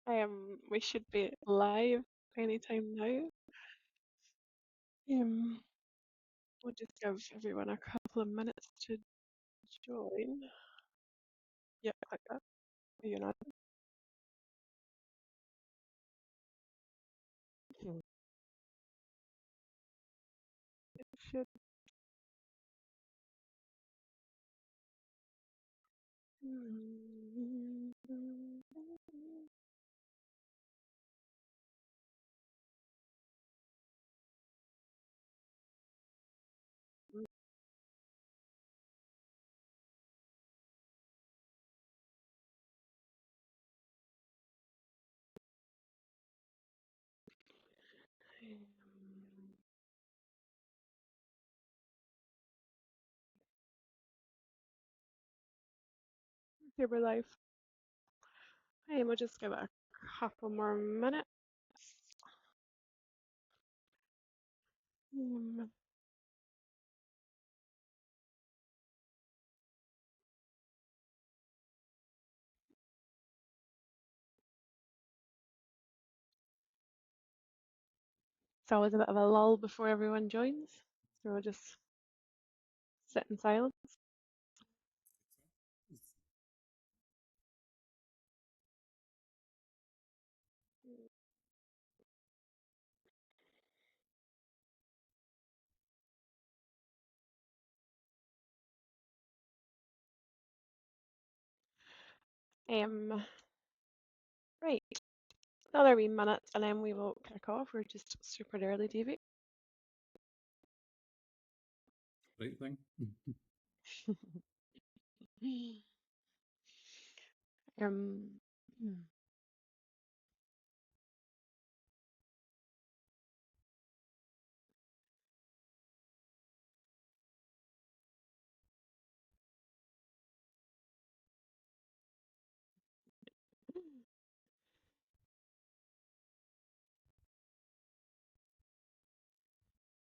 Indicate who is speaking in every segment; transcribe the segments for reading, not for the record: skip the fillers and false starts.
Speaker 1: We should be live anytime now. Um, we'll just give everyone a couple of minutes to join. Yep, like that. You're not. Hmm. It should. Here we're live. We'll just give it a couple more minutes. Um, it's always a bit of a lull before everyone joins, so we'll just sit in silence. Right, another wee minute and then we will kick off. We're just super early, Davey.
Speaker 2: Right thing.
Speaker 1: um,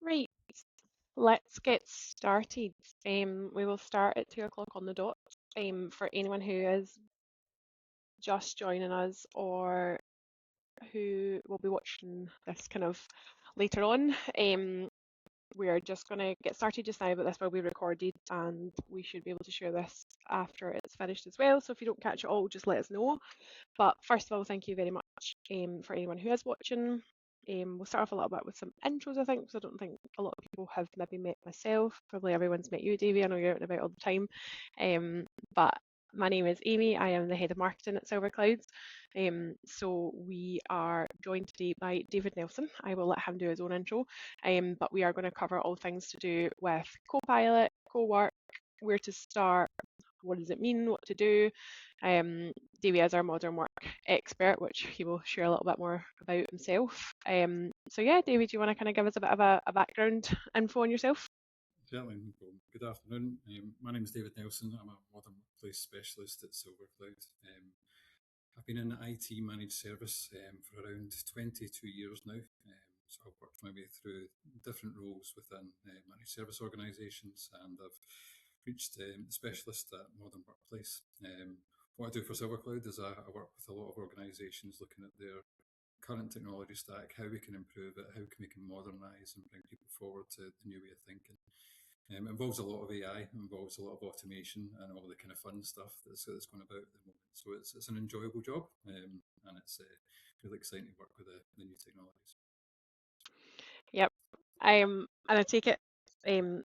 Speaker 1: right, let's get started. We will start at 2 o'clock on the dot. For anyone who is just joining us or who will be watching this kind of later on, we're just going to get started just now, but this will be recorded and we should be able to share this after it's finished as well. So if you don't catch it all, just let us know. But first of all, thank you very much for anyone who is watching. We'll start off a little bit with some intros, I think, because I don't think a lot of people have maybe met myself. Probably everyone's met you, Davey. I know you're out and about all the time. But my name is Amy. I am the head of marketing at SilverCloud. So we are joined today by David Nelson. I will let him do his own intro. But we are going to cover all things to do with CoPilot, Cowork, where to start, what does it mean, what to do. Davey is our modern work expert, which he will share a little bit more about himself. So yeah, Davey, do you want to kind of give us a bit of a background info on yourself?
Speaker 2: Certainly, no problem. Good afternoon. My name is David Nelson. I'm a modern workplace specialist at SilverCloud. I've been in IT managed service for around 22 years now. So I've worked my way through different roles within managed service organisations, and I've reached specialist at modern workplace. What I do for SilverCloud is I work with a lot of organisations looking at their current technology stack, how we can improve it, how we can modernise and bring people forward to the new way of thinking. It involves a lot of AI, involves a lot of automation and all the kind of fun stuff that's going about at the moment. So it's an enjoyable job, and it's really exciting to work with the new technologies.
Speaker 1: Yep. And I take it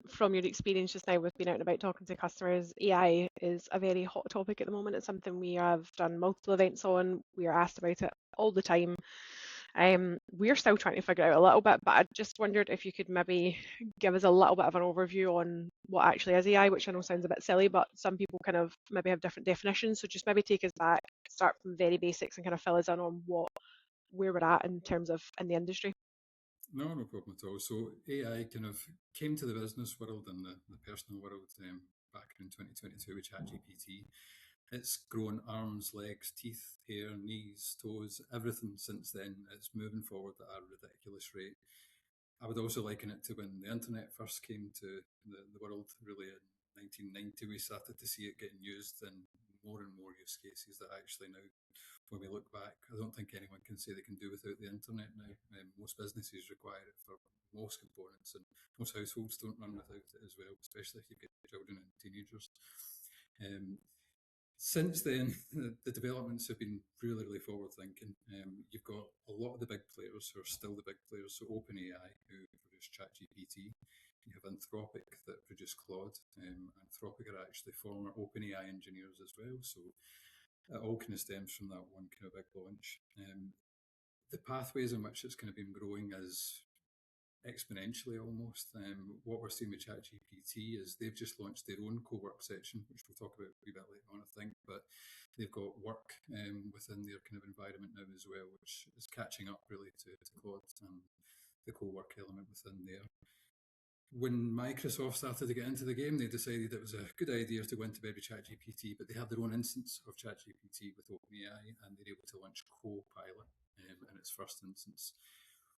Speaker 1: from your experience just now with being out and about talking to customers, AI is a very hot topic at the moment. It's something we have done multiple events on. We are asked about it all the time. We're still trying to figure it out a little bit, but I just wondered if you could maybe give us a little bit of an overview on what actually is AI, which I know sounds a bit silly, but some people kind of maybe have different definitions. So just maybe take us back, start from very basics and kind of fill us in on where we're at in terms of in the industry.
Speaker 2: No problem at all. So AI kind of came to the business world and the personal world back in 2022 with ChatGPT. It's grown arms, legs, teeth, hair, knees, toes, everything since then. It's moving forward at a ridiculous rate. I would also liken it to when the internet first came to the world, really in 1990. We started to see it getting used in more and more use cases that actually now when we look back, I don't think anyone can say they can do without the internet now. Most businesses require it for most components, and most households don't run without it as well, especially if you've got children and teenagers. Um, since then, the developments have been really, really forward thinking. You've got a lot of the big players who are still the big players. So OpenAI, who produced ChatGPT, you have Anthropic that produced Claude. Anthropic are actually former OpenAI engineers as well. So it all kind of stems from that one kind of big launch. The pathways in which it's kind of been growing is exponentially almost. What we're seeing with ChatGPT is they've just launched their own Cowork section, which we'll talk about a wee bit later on, I think. But they've got work within their kind of environment now as well, which is catching up really to Claude and the Cowork element within there. When Microsoft started to get into the game, they decided it was a good idea to go into bed with ChatGPT, but they have their own instance of ChatGPT with OpenAI, and they're able to launch CoPilot in its first instance.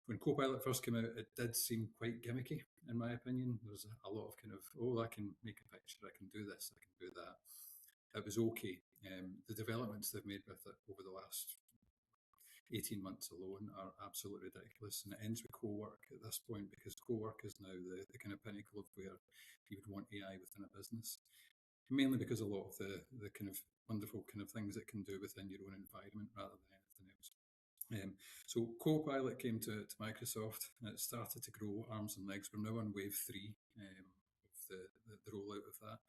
Speaker 2: When CoPilot first came out, it did seem quite gimmicky, in my opinion. There was a lot of kind of, oh, I can make a picture, I can do this, I can do that. It was okay. The developments they've made with it over the last 18 months alone are absolutely ridiculous. And it ends with Cowork at this point, because Cowork is now the kind of pinnacle of where you would want AI within a business. Mainly because a lot of the kind of wonderful kind of things it can do within your own environment rather than anything else. So Copilot came to Microsoft, and it started to grow arms and legs. We're now on wave 3 of the rollout of that.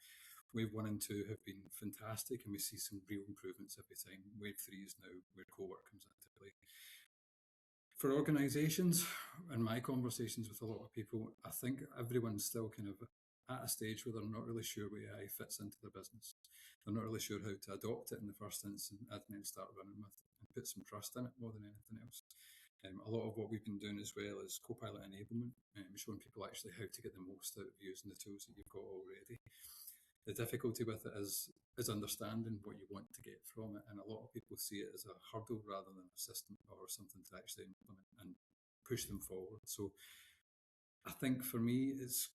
Speaker 2: Wave 1 and 2 have been fantastic, and we see some real improvements every time. Wave 3 is now where Cowork comes into play. For organisations, and my conversations with a lot of people, I think everyone's still kind of at a stage where they're not really sure where AI fits into their business. They're not really sure how to adopt it in the first instance and then start running with it and put some trust in it more than anything else. A lot of what we've been doing as well is Copilot enablement, showing people actually how to get the most out of using the tools that you've got already. The difficulty with it is understanding what you want to get from it, and a lot of people see it as a hurdle rather than a system or something to actually implement and push them forward. So I think for me, it's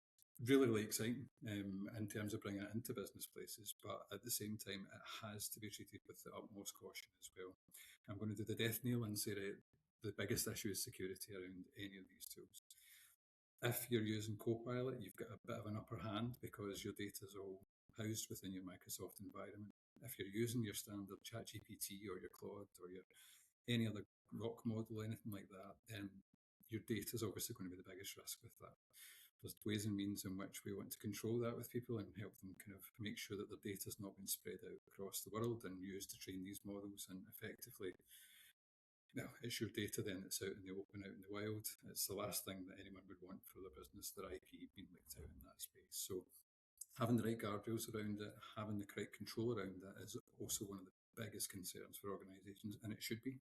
Speaker 2: really, really exciting in terms of bringing it into business places, but at the same time, it has to be treated with the utmost caution as well. I'm going to do the death knell and say that the biggest issue is security around any of these tools. If you're using Copilot, you've got a bit of an upper hand because your data is all housed within your Microsoft environment. If you're using your standard ChatGPT or your Claude or your any other rock model, anything like that, then your data is obviously going to be the biggest risk with that. There's ways and means in which we want to control that with people and help them kind of make sure that their data is not being spread out across the world and used to train these models. And effectively, it's your data then that's out in the open, out in the wild. It's the last thing that anyone would want for their business, their IP being leaked out in that space. So having the right guardrails around it, having the correct control around it is also one of the biggest concerns for organisations, and it should be.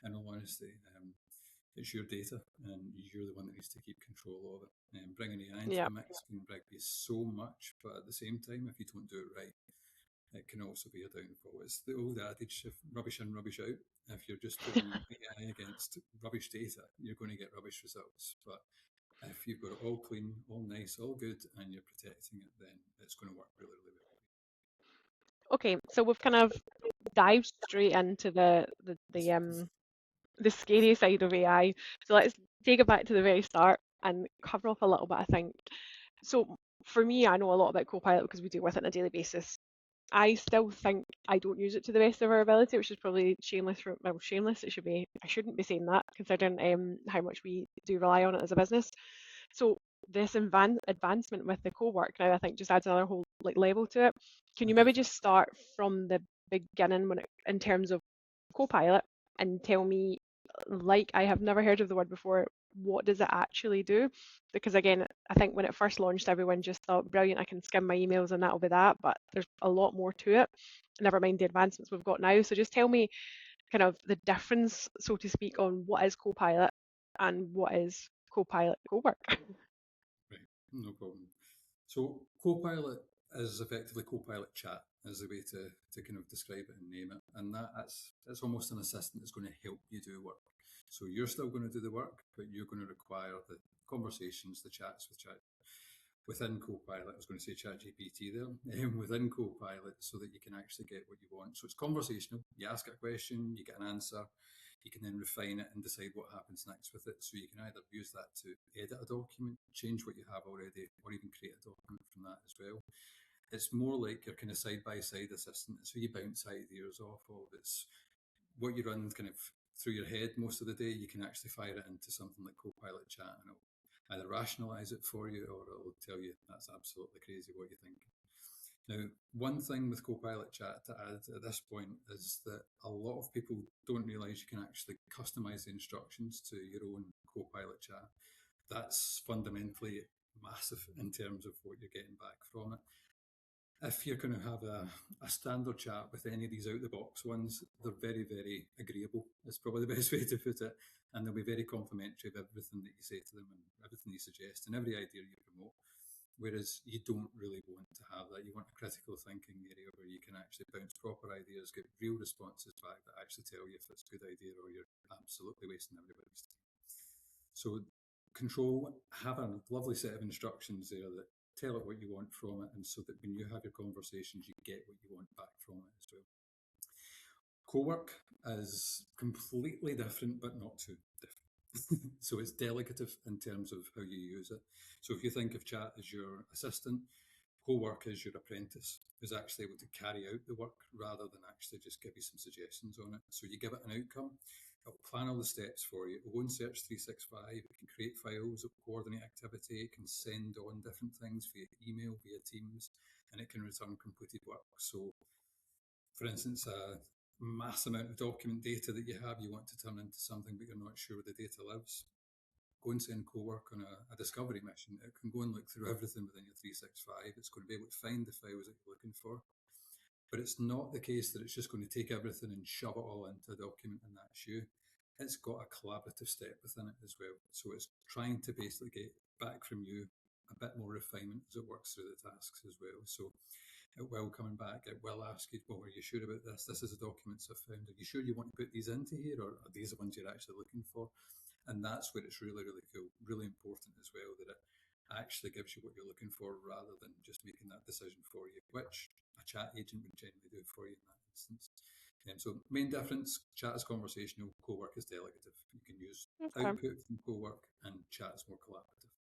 Speaker 2: In all honesty, it's your data, and you're the one that needs to keep control of it. Bringing AI into the mix can bring you so much, but at the same time, if you don't do it right, it can also be a downfall. It's the old adage of rubbish in, rubbish out. If you're just putting AI against rubbish data, you're going to get rubbish results. But if you've got it all clean, all nice, all good, and you're protecting it, then it's going to work really, really well.
Speaker 1: Okay, so we've kind of dived straight into the scary side of AI. So let's take it back to the very start and cover off a little bit, I think. So for me, I know a lot about Copilot because we deal with it on a daily basis. I still think I don't use it to the best of our ability, which is probably shameless. Shameless. It should be. I shouldn't be saying that, considering how much we do rely on it as a business. So this advancement with the Cowork now, I think, just adds another whole level to it. Can you maybe just start from the beginning in terms of Copilot and tell me, like I have never heard of the word before, what does it actually do? Because again, I think when it first launched, everyone just thought, brilliant, I can skim my emails and that'll be that. But there's a lot more to it. Never mind the advancements we've got now. So just tell me kind of the difference, so to speak, on what is Copilot and what is Copilot Cowork.
Speaker 2: Right, no problem. So Copilot is effectively Copilot chat is the way to kind of describe it and name it. And that's almost an assistant that's going to help you do work. So you're still going to do the work, but you're going to require the conversations, the chats with chat. within Copilot, I was going to say ChatGPT there, within Copilot, so that you can actually get what you want. So it's conversational. You ask it a question, you get an answer, you can then refine it and decide what happens next with it. So you can either use that to edit a document, change what you have already, or even create a document from that as well. It's more like your kind of side by side assistant. It's who you bounce ideas off of. It's what you run kind of through your head most of the day. You can actually fire it into something like Copilot Chat, and it'll either rationalize it for you, or it'll tell you that's absolutely crazy what you think. Now, one thing with Copilot Chat to add at this point is that a lot of people don't realize you can actually customize the instructions to your own Copilot Chat. That's fundamentally massive in terms of what you're getting back from it. If you're going to have a standard chat with any of these out the box ones, they're very, very agreeable. It's probably the best way to put it. And they'll be very complimentary of everything that you say to them and everything you suggest and every idea you promote. Whereas you don't really want to have that. You want a critical thinking area where you can actually bounce proper ideas, get real responses back that actually tell you if it's a good idea or you're absolutely wasting everybody's time. So control, have a lovely set of instructions there that tell it what you want from it, and so that when you have your conversations, you get what you want back from it as well. Cowork is completely different, but not too different. So it's delegative in terms of how you use it. So if you think of chat as your assistant, Cowork is your apprentice, who's actually able to carry out the work rather than actually just give you some suggestions on it. So you give it an outcome, it'll plan all the steps for you. It will search 365, it can create files, it will coordinate activity, it can send on different things via email, via Teams, and it can return completed work. So, for instance, a mass amount of document data that you have, you want to turn into something, but you're not sure where the data lives. Go and send Cowork on a discovery mission. It can go and look through everything within your 365. It's going to be able to find the files that you're looking for. But it's not the case that it's just going to take everything and shove it all into a document and that's you. It's got a collaborative step within it as well. So it's trying to basically get back from you a bit more refinement as it works through the tasks as well. So it will coming back, it will ask you, well, are you sure about this? This is the documents I've found. Are you sure you want to put these into here, or are these the ones you're actually looking for? And that's where it's really, really cool, really important as well, that it actually gives you what you're looking for rather than just making that decision for you, which a chat agent would generally do for you in that instance. So main difference, chat is conversational, Cowork is delegative. You can use
Speaker 1: Okay.
Speaker 2: output from Cowork, and chat is more collaborative.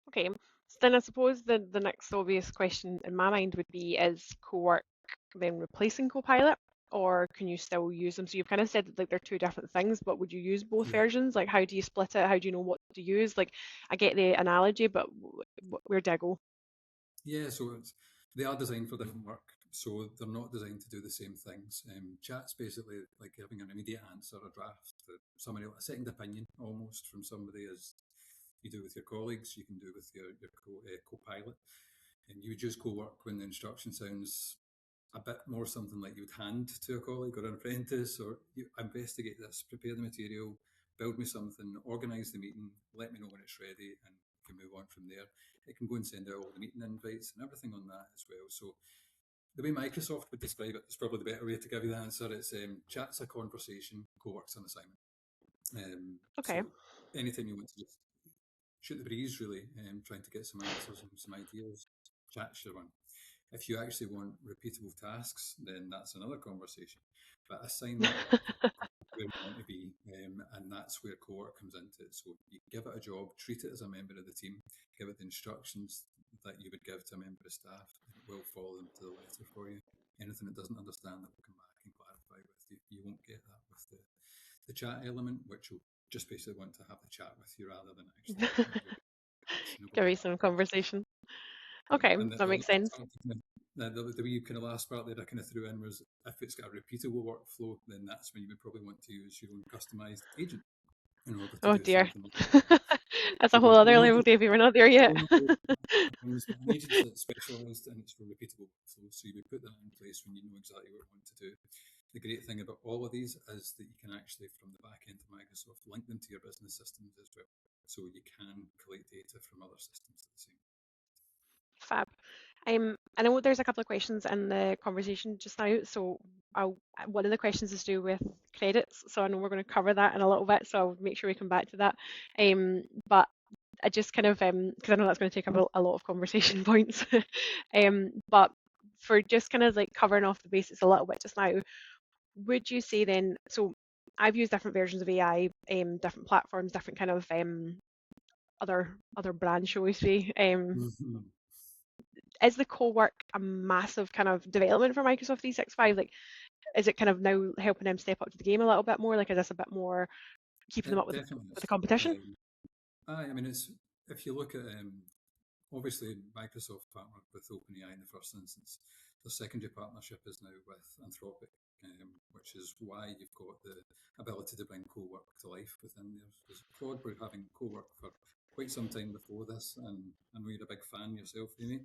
Speaker 1: Okay. So then I suppose the next obvious question in my mind would be, is Cowork then replacing Copilot, or can you still use them? So you've kind of said that like they're two different things, but would you use both
Speaker 2: Yeah.
Speaker 1: versions? Like how do you split it? How do you know what to use? Like I get the analogy, but where do I go?
Speaker 2: Yeah, so they are designed for different work. So they're not designed to do the same things. Chat's basically like having an immediate answer, a draft, somebody, a second opinion almost from somebody, as you do with your colleagues, you can do with your co-pilot. And you would use Cowork when the instruction sounds a bit more something like you would hand to a colleague or an apprentice, or you investigate this, prepare the material, build me something, organise the meeting, let me know when it's ready, and we can move on from there. It can go and send out all the meeting invites and everything on that as well. So the way Microsoft would describe it is probably the better way to give you the answer. It's chat's a conversation, Cowork's an assignment.
Speaker 1: Okay.
Speaker 2: So anything you want to just shoot the breeze, really, trying to get some answers and some ideas, chat's your one. If you actually want repeatable tasks, then that's another conversation. But assignment work is where you want to be, and that's where Cowork comes into it. So you give it a job, treat it as a member of the team, give it the instructions that you would give to a member of staff, and it will follow them to the letter for you. Anything it doesn't understand, it will come back and clarify with you. You won't get that with the chat element, which will just basically want to have the chat with you rather than actually give you questionable
Speaker 1: Give me some conversation.
Speaker 2: yeah,
Speaker 1: Okay,
Speaker 2: and
Speaker 1: that makes sense.
Speaker 2: the wee kind of last part there I kind of threw in was, if it's got a repeatable workflow, then that's when you would probably want to use your own customized agent in order to
Speaker 1: Oh
Speaker 2: do
Speaker 1: dear.
Speaker 2: something like
Speaker 1: That's a
Speaker 2: so
Speaker 1: whole other
Speaker 2: we'll
Speaker 1: level,
Speaker 2: not
Speaker 1: Davey. We're not there yet.
Speaker 2: we'll not go things, but an agent's that's specialised and it's for repeatable workflow. So you would put that in place when you know exactly what you want to do. The great thing about all of these is that you can actually, from the back end of Microsoft, link them to your business systems as well. So you can collect data from other systems at the same time.
Speaker 1: Fab. I know there's a couple of questions in the conversation just now, so one of the questions is to do with credits. So I know we're going to cover that in a little bit, so I'll make sure we come back to that. But I just kind of because I know that's going to take up a lot of conversation points. But for just kind of like covering off the basics a little bit just now, would you say then? So I've used different versions of AI, different platforms, different kind of other brands, shall we say?
Speaker 2: Mhm.
Speaker 1: Is the Cowork a massive kind of development for Microsoft 365? Like, is it kind of now helping them step up to the game a little bit more? Like, is this a bit more keeping them up
Speaker 2: It definitely
Speaker 1: with the
Speaker 2: is.
Speaker 1: competition?
Speaker 2: I mean, it's if you look at obviously Microsoft partnered with OpenAI in the first instance. The secondary partnership is now with Anthropic, which is why you've got the ability to bring co-work to life within there. Because Claude were having co-work for quite some time before this, and I know you're a big fan yourself, Amy.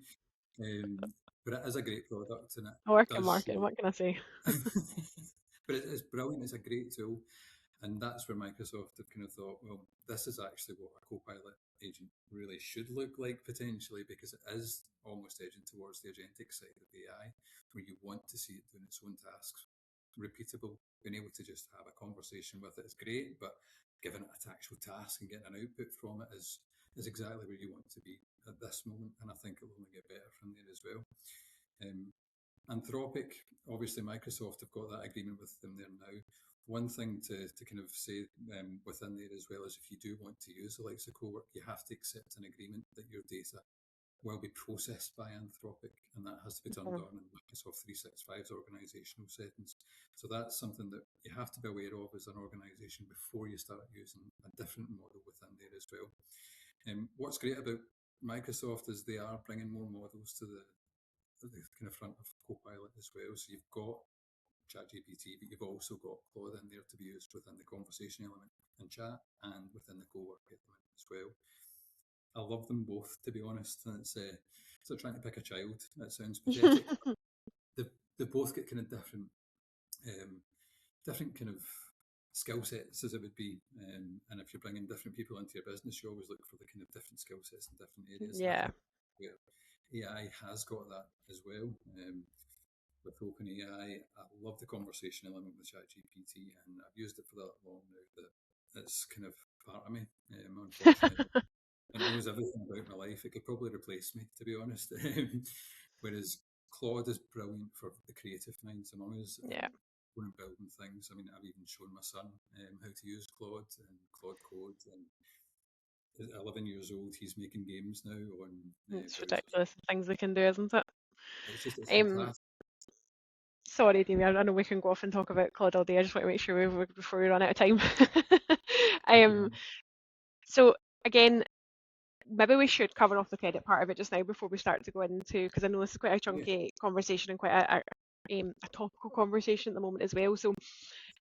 Speaker 2: But it is a great product, and it
Speaker 1: I work in
Speaker 2: does show.
Speaker 1: marketing. What can I say?
Speaker 2: But it's brilliant. It's a great tool. And that's where Microsoft have kind of thought, well, this is actually what a Copilot agent really should look like potentially, because it is almost edging towards the agentic side of AI, where you want to see it doing its own tasks, repeatable. Being able to just have a conversation with it is great, but giving it a actual task and getting an output from it is exactly where you want to be at this moment. And I think it will only get better from there as well. Um, Anthropic, obviously Microsoft have got that agreement with them there now. One thing to kind of say within there as well is if you do want to use the likes of Cowork, you have to accept an agreement that your data will be processed by Anthropic, and that has to be turned
Speaker 1: Mhm.
Speaker 2: on in Microsoft 365's organizational settings. So that's something that you have to be aware of as an organization before you start using a different model within there as well. What's great about Microsoft is they are bringing more models to the kind of front of Copilot as well. So you've got ChatGPT, but you've also got Claude in there to be used within the conversation element in chat and within the co-work element as well. I love them both, to be honest. And it's like trying to pick a child. That sounds pathetic. They they both get kind of um, different kind of skill sets as it would be. And if you're bringing different people into your business, you always look for the kind of different skill sets in different areas. And I
Speaker 1: Yeah.
Speaker 2: think where AI has got that as well. With OpenAI, I love the conversation element with ChatGPT, and I've used it for that long now that it's kind of part of me. Unfortunately, it knows everything about my life. It could probably replace me, to be honest. Whereas Claude is brilliant for the creative minds among us
Speaker 1: Yeah.
Speaker 2: going and building things. I mean, I've even shown my son how to use Claude and Claude Code, and at 11 years old, he's making games now on
Speaker 1: It's
Speaker 2: browsers.
Speaker 1: ridiculous the things they can do, isn't it?
Speaker 2: It's
Speaker 1: Um,
Speaker 2: fantastic.
Speaker 1: Sorry, Damien. I know we can go off and talk about Claude all day. I just want to make sure before we run out of time. um, so again, maybe we should cover off the credit part of it just now before we start to go into, because I know this is quite a
Speaker 2: Yeah.
Speaker 1: chunky conversation and quite a topical conversation at the moment as well. So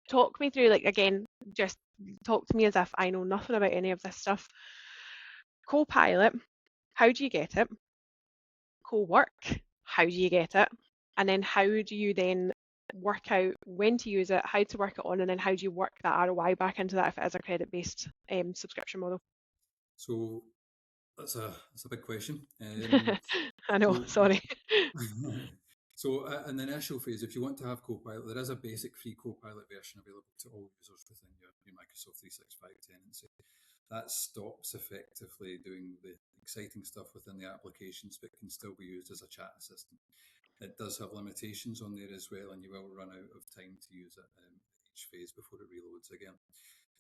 Speaker 1: talk me through, like, again, just talk to me as if I know nothing about any of this stuff. Copilot, how do you get it? Co-work, how do you get it? And then how do you then work out when to use it, how to work it on, and then how do you work that ROI back into that if it is a credit-based subscription model?
Speaker 2: So that's a big question.
Speaker 1: I know,
Speaker 2: So
Speaker 1: sorry.
Speaker 2: so in the initial phase, if you want to have Copilot, there is a basic free Copilot version available to all users within your Microsoft 365 tenancy. That stops effectively doing the exciting stuff within the applications, but can still be used as a chat assistant. It does have limitations on there as well, and you will run out of time to use it each phase before it reloads again.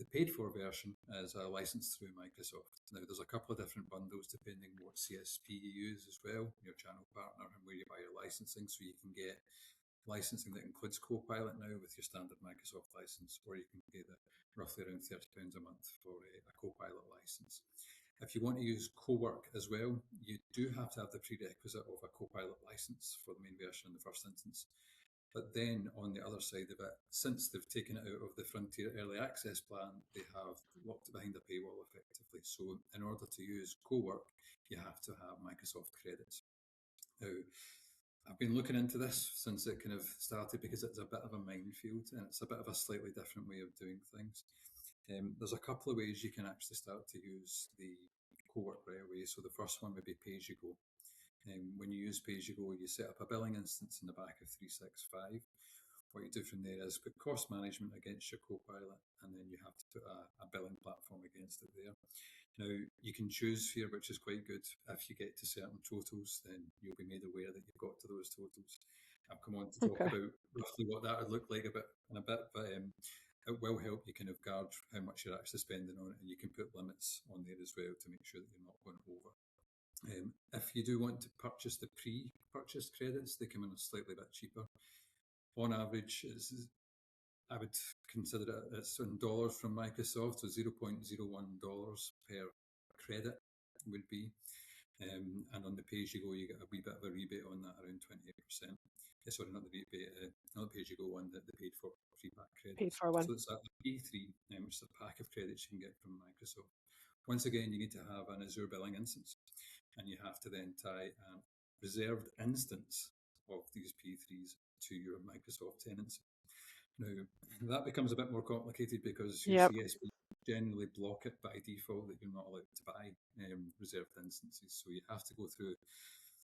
Speaker 2: The paid for version is a license through Microsoft. Now, there's a couple of different bundles depending what CSP you use as well, your channel partner, and where you buy your licensing. So you can get licensing that includes Copilot now with your standard Microsoft license, or you can pay the roughly around £30 a month for a Copilot license. If you want to use Cowork as well, you do have to have the prerequisite of a Copilot license for the main version in the first instance. But then on the other side of it, since they've taken it out of the Frontier Early Access plan, they have locked it behind a paywall effectively. So in order to use Cowork, you have to have Microsoft credits. Now, I've been looking into this since it kind of started because it's a bit of a minefield and it's a bit of a slightly different way of doing things. There's a couple of ways you can actually start to use the Cowork right away. So the first one would be pay as you go. When you use pay as you go, you set up a billing instance in the back of 365. what you do from there is put cost management against your CoPilot, and then you have to put a billing platform against it there. Now, you can choose here, which is quite good. If you get to certain totals, then you'll be made aware that you've got to those totals. I'll come on to talk
Speaker 1: Okay.
Speaker 2: about roughly what that would look like in a bit, but it will help you kind of guard how much you're actually spending on it, and you can put limits on there as well to make sure that you're not going over. If you do want to purchase the pre-purchased credits, they come in a slightly bit cheaper. On average, I would consider it's in dollars from Microsoft, so $0.01 per credit would be. And on the pay-as-you-go, you get a wee bit of a rebate on that, around 28%. Sorry, not the rebate, not the pay-as-you-go one, that they paid for free pack
Speaker 1: Paid
Speaker 2: credits.
Speaker 1: for one.
Speaker 2: So it's a P3, which is a pack of credits you can get from Microsoft. Once again, you need to have an Azure billing instance, and you have to then tie a reserved instance of these P3s to your Microsoft tenancy. Now, that becomes a bit more complicated because your
Speaker 1: Yep.
Speaker 2: CSP generally block it by default that you're not allowed to buy reserved instances. So you have to go through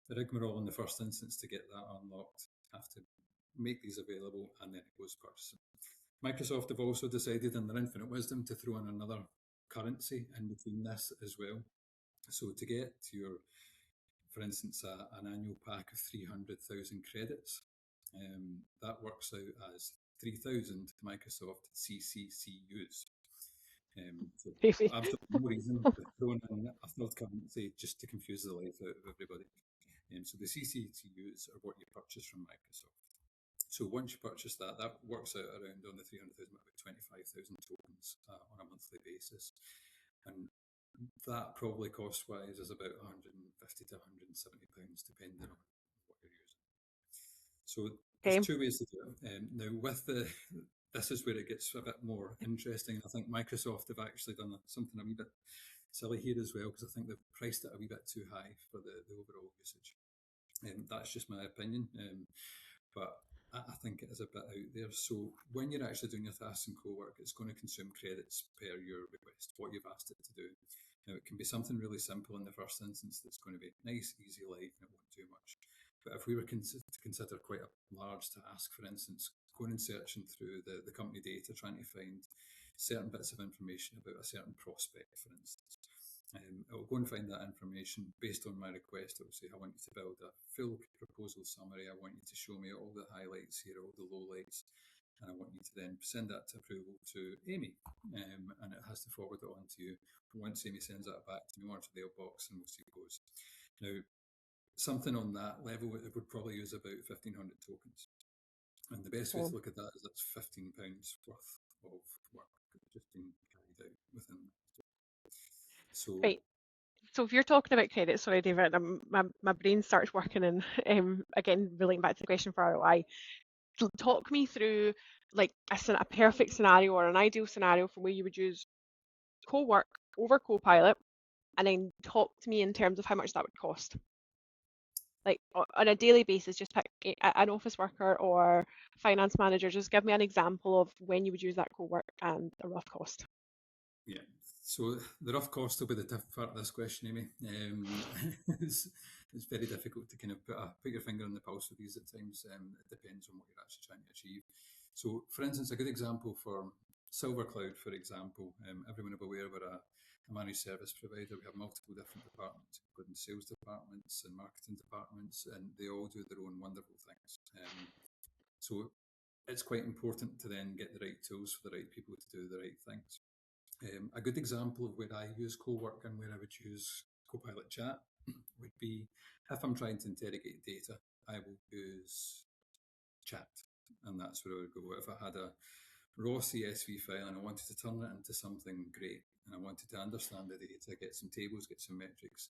Speaker 2: the rigmarole in the first instance to get that unlocked, have to make these available, and then it goes purchasing. Microsoft have also decided in their infinite wisdom to throw in another currency in between this as well. So to get your, for instance, an annual pack of 300,000 credits, that works out as 3,000 Microsoft CCCUs. So
Speaker 1: Really.
Speaker 2: absolutely no reason to throw in a third currency just to confuse the life out of everybody. So the CCCUs are what you purchase from Microsoft. So once you purchase that, that works out around on the 300,000, about 25,000 tokens on a monthly basis. And that probably cost-wise is about 150 to 170 pounds, depending on what you're using. So there's
Speaker 1: Okay.
Speaker 2: two ways to do it. Now, this is where it gets a bit more interesting. I think Microsoft have actually done something a wee bit silly here as well, because I think they've priced it a wee bit too high for the overall usage. That's just my opinion, but I think it is a bit out there. So when you're actually doing your tasks in Cowork, it's going to consume credits per your request, what you've asked it to do. Now, it can be something really simple in the first instance that's going to be nice, easy, light, and it won't do much. But if we were to consider quite a large task, for instance, going and searching through the company data, trying to find certain bits of information about a certain prospect, for instance, it will go and find that information based on my request. It will say, I want you to build a full proposal summary. I want you to show me all the highlights here, all the lowlights, and I want you to then send that to approval to Amy, and it has to forward it on to you. Once Amy sends that back to me, onto the box, and we'll see how it goes. Now, something on that level, it would probably use about 1,500 tokens. And the best way to look at that is that's £15 worth of work just being carried out within that. So,
Speaker 1: Right. So if you're talking about credit, sorry, David, my brain starts working, and again, relating back to the question for ROI, talk me through like a perfect scenario or an ideal scenario for where you would use Cowork over Copilot, and then talk to me in terms of how much that would cost. Like on a daily basis, just pick an office worker or finance manager. Just give me an example of when you would use that Cowork and a rough cost.
Speaker 2: yeah. So the rough cost will be the tough part of this question, Amy. It's, it's very difficult to kind of put your finger on the pulse with these at times. It depends on what you're actually trying to achieve. So, for instance, a good example for SilverCloud, for example, everyone will be aware we're a managed service provider. We have multiple different departments, including sales departments and marketing departments, and they all do their own wonderful things. So it's quite important to then get the right tools for the right people to do the right things. A good example of where I use Cowork and where I would use Copilot Chat would be if I'm trying to interrogate data, I will use Chat, and that's where I would go. If I had a raw CSV file and I wanted to turn it into something great, and I wanted to understand the data, get some tables, get some metrics,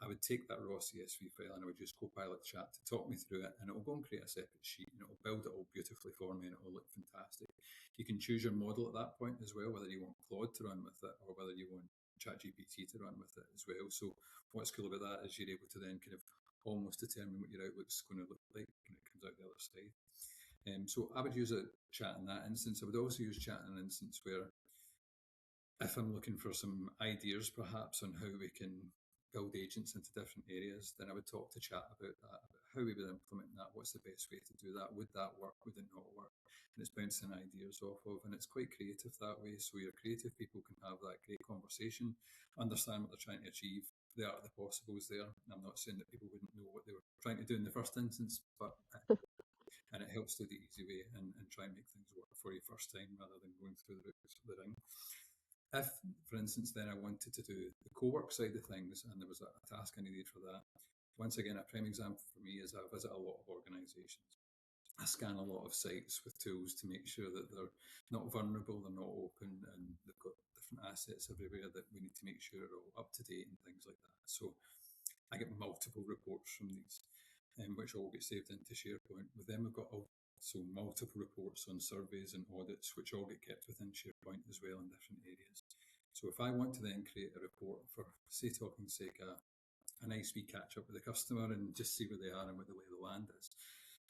Speaker 2: I would take that raw CSV file and I would use Copilot Chat to talk me through it, and it will go and create a separate sheet, and it will build it all beautifully for me, and it will look fantastic. You can choose your model at that point as well, whether you want Claude to run with it or whether you want ChatGPT to run with it as well. So what's cool about that is you're able to then kind of almost determine what your outlook's going to look like when it comes out the other side. So I would use a Chat in that instance. I would also use Chat in an instance where if I'm looking for some ideas perhaps on how we can build agents into different areas, then I would talk to Chat about that, about how we would implement that, what's the best way to do that, would that work, would it not work? And it's bouncing ideas off of, and it's quite creative that way. So your creative people can have that great conversation, understand what they're trying to achieve, the art of the possibles there. I'm not saying that people wouldn't know what they were trying to do in the first instance, but and it helps do the easy way and try and make things work for you first time rather than going through the roots of the ring. If, for instance, then I wanted to do the Cowork side of things and there was a task I needed for that, once again, a prime example for me is I visit a lot of organisations. I scan a lot of sites with tools to make sure that they're not vulnerable, they're not open, and they've got different assets everywhere that we need to make sure are all up to date and things like that. So I get multiple reports from these, which all get saved into SharePoint. With them, we've got also multiple reports on surveys and audits, which all get kept within SharePoint as well in different areas. So if I want to then create a report for, say, talking sake, a nice wee catch up with the customer and just see where they are and what the lay of the land is,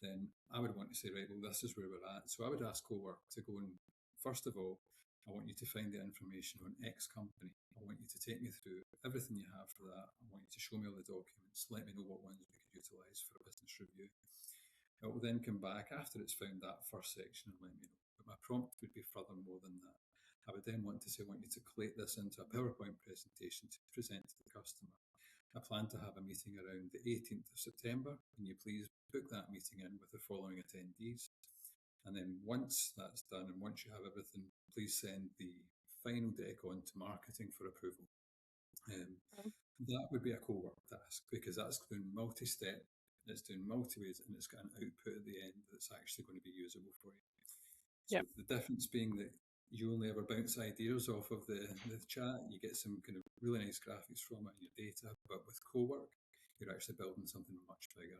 Speaker 2: then I would want to say, right, well, this is where we're at. So I would ask Cowork to go and, first of all, I want you to find the information on X company. I want you to take me through everything you have for that. I want you to show me all the documents. Let me know what ones we could utilise for a business review. It will then come back after it's found that first section and let me know. But my prompt would be further more than that. I would then want to say, I want you to collate this into a PowerPoint presentation to present to the customer. I plan to have a meeting around the 18th of September. Can you please book that meeting in with the following attendees? And then once that's done and once you have everything, please send the final deck on to marketing for approval. That would be a Cowork task because that's doing multi-step, it's doing multi-ways, and it's got an output at the end that's actually going to be usable for you. So
Speaker 1: Yep.
Speaker 2: the difference being that you only ever bounce ideas off of the chat, you get some kind of really nice graphics from it and your data, but with Cowork, you're actually building something much bigger.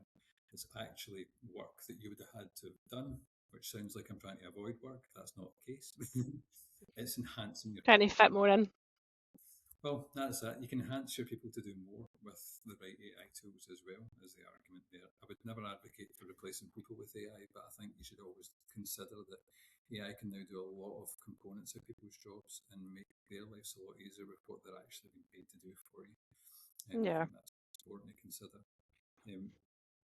Speaker 2: It's actually work that you would have had to have done, which sounds like I'm trying to avoid work. That's not the case. It's enhancing your
Speaker 1: Trying to
Speaker 2: people.
Speaker 1: fit more in.
Speaker 2: Well, that's it. You can enhance your people to do more with the right AI tools as well, as the argument there. I would never advocate for replacing people with AI, but I think you should always consider that AI can now do a lot of components of people's jobs and make their lives a lot easier with what they're actually being paid to do for you. I
Speaker 1: Yeah.
Speaker 2: think that's important to consider.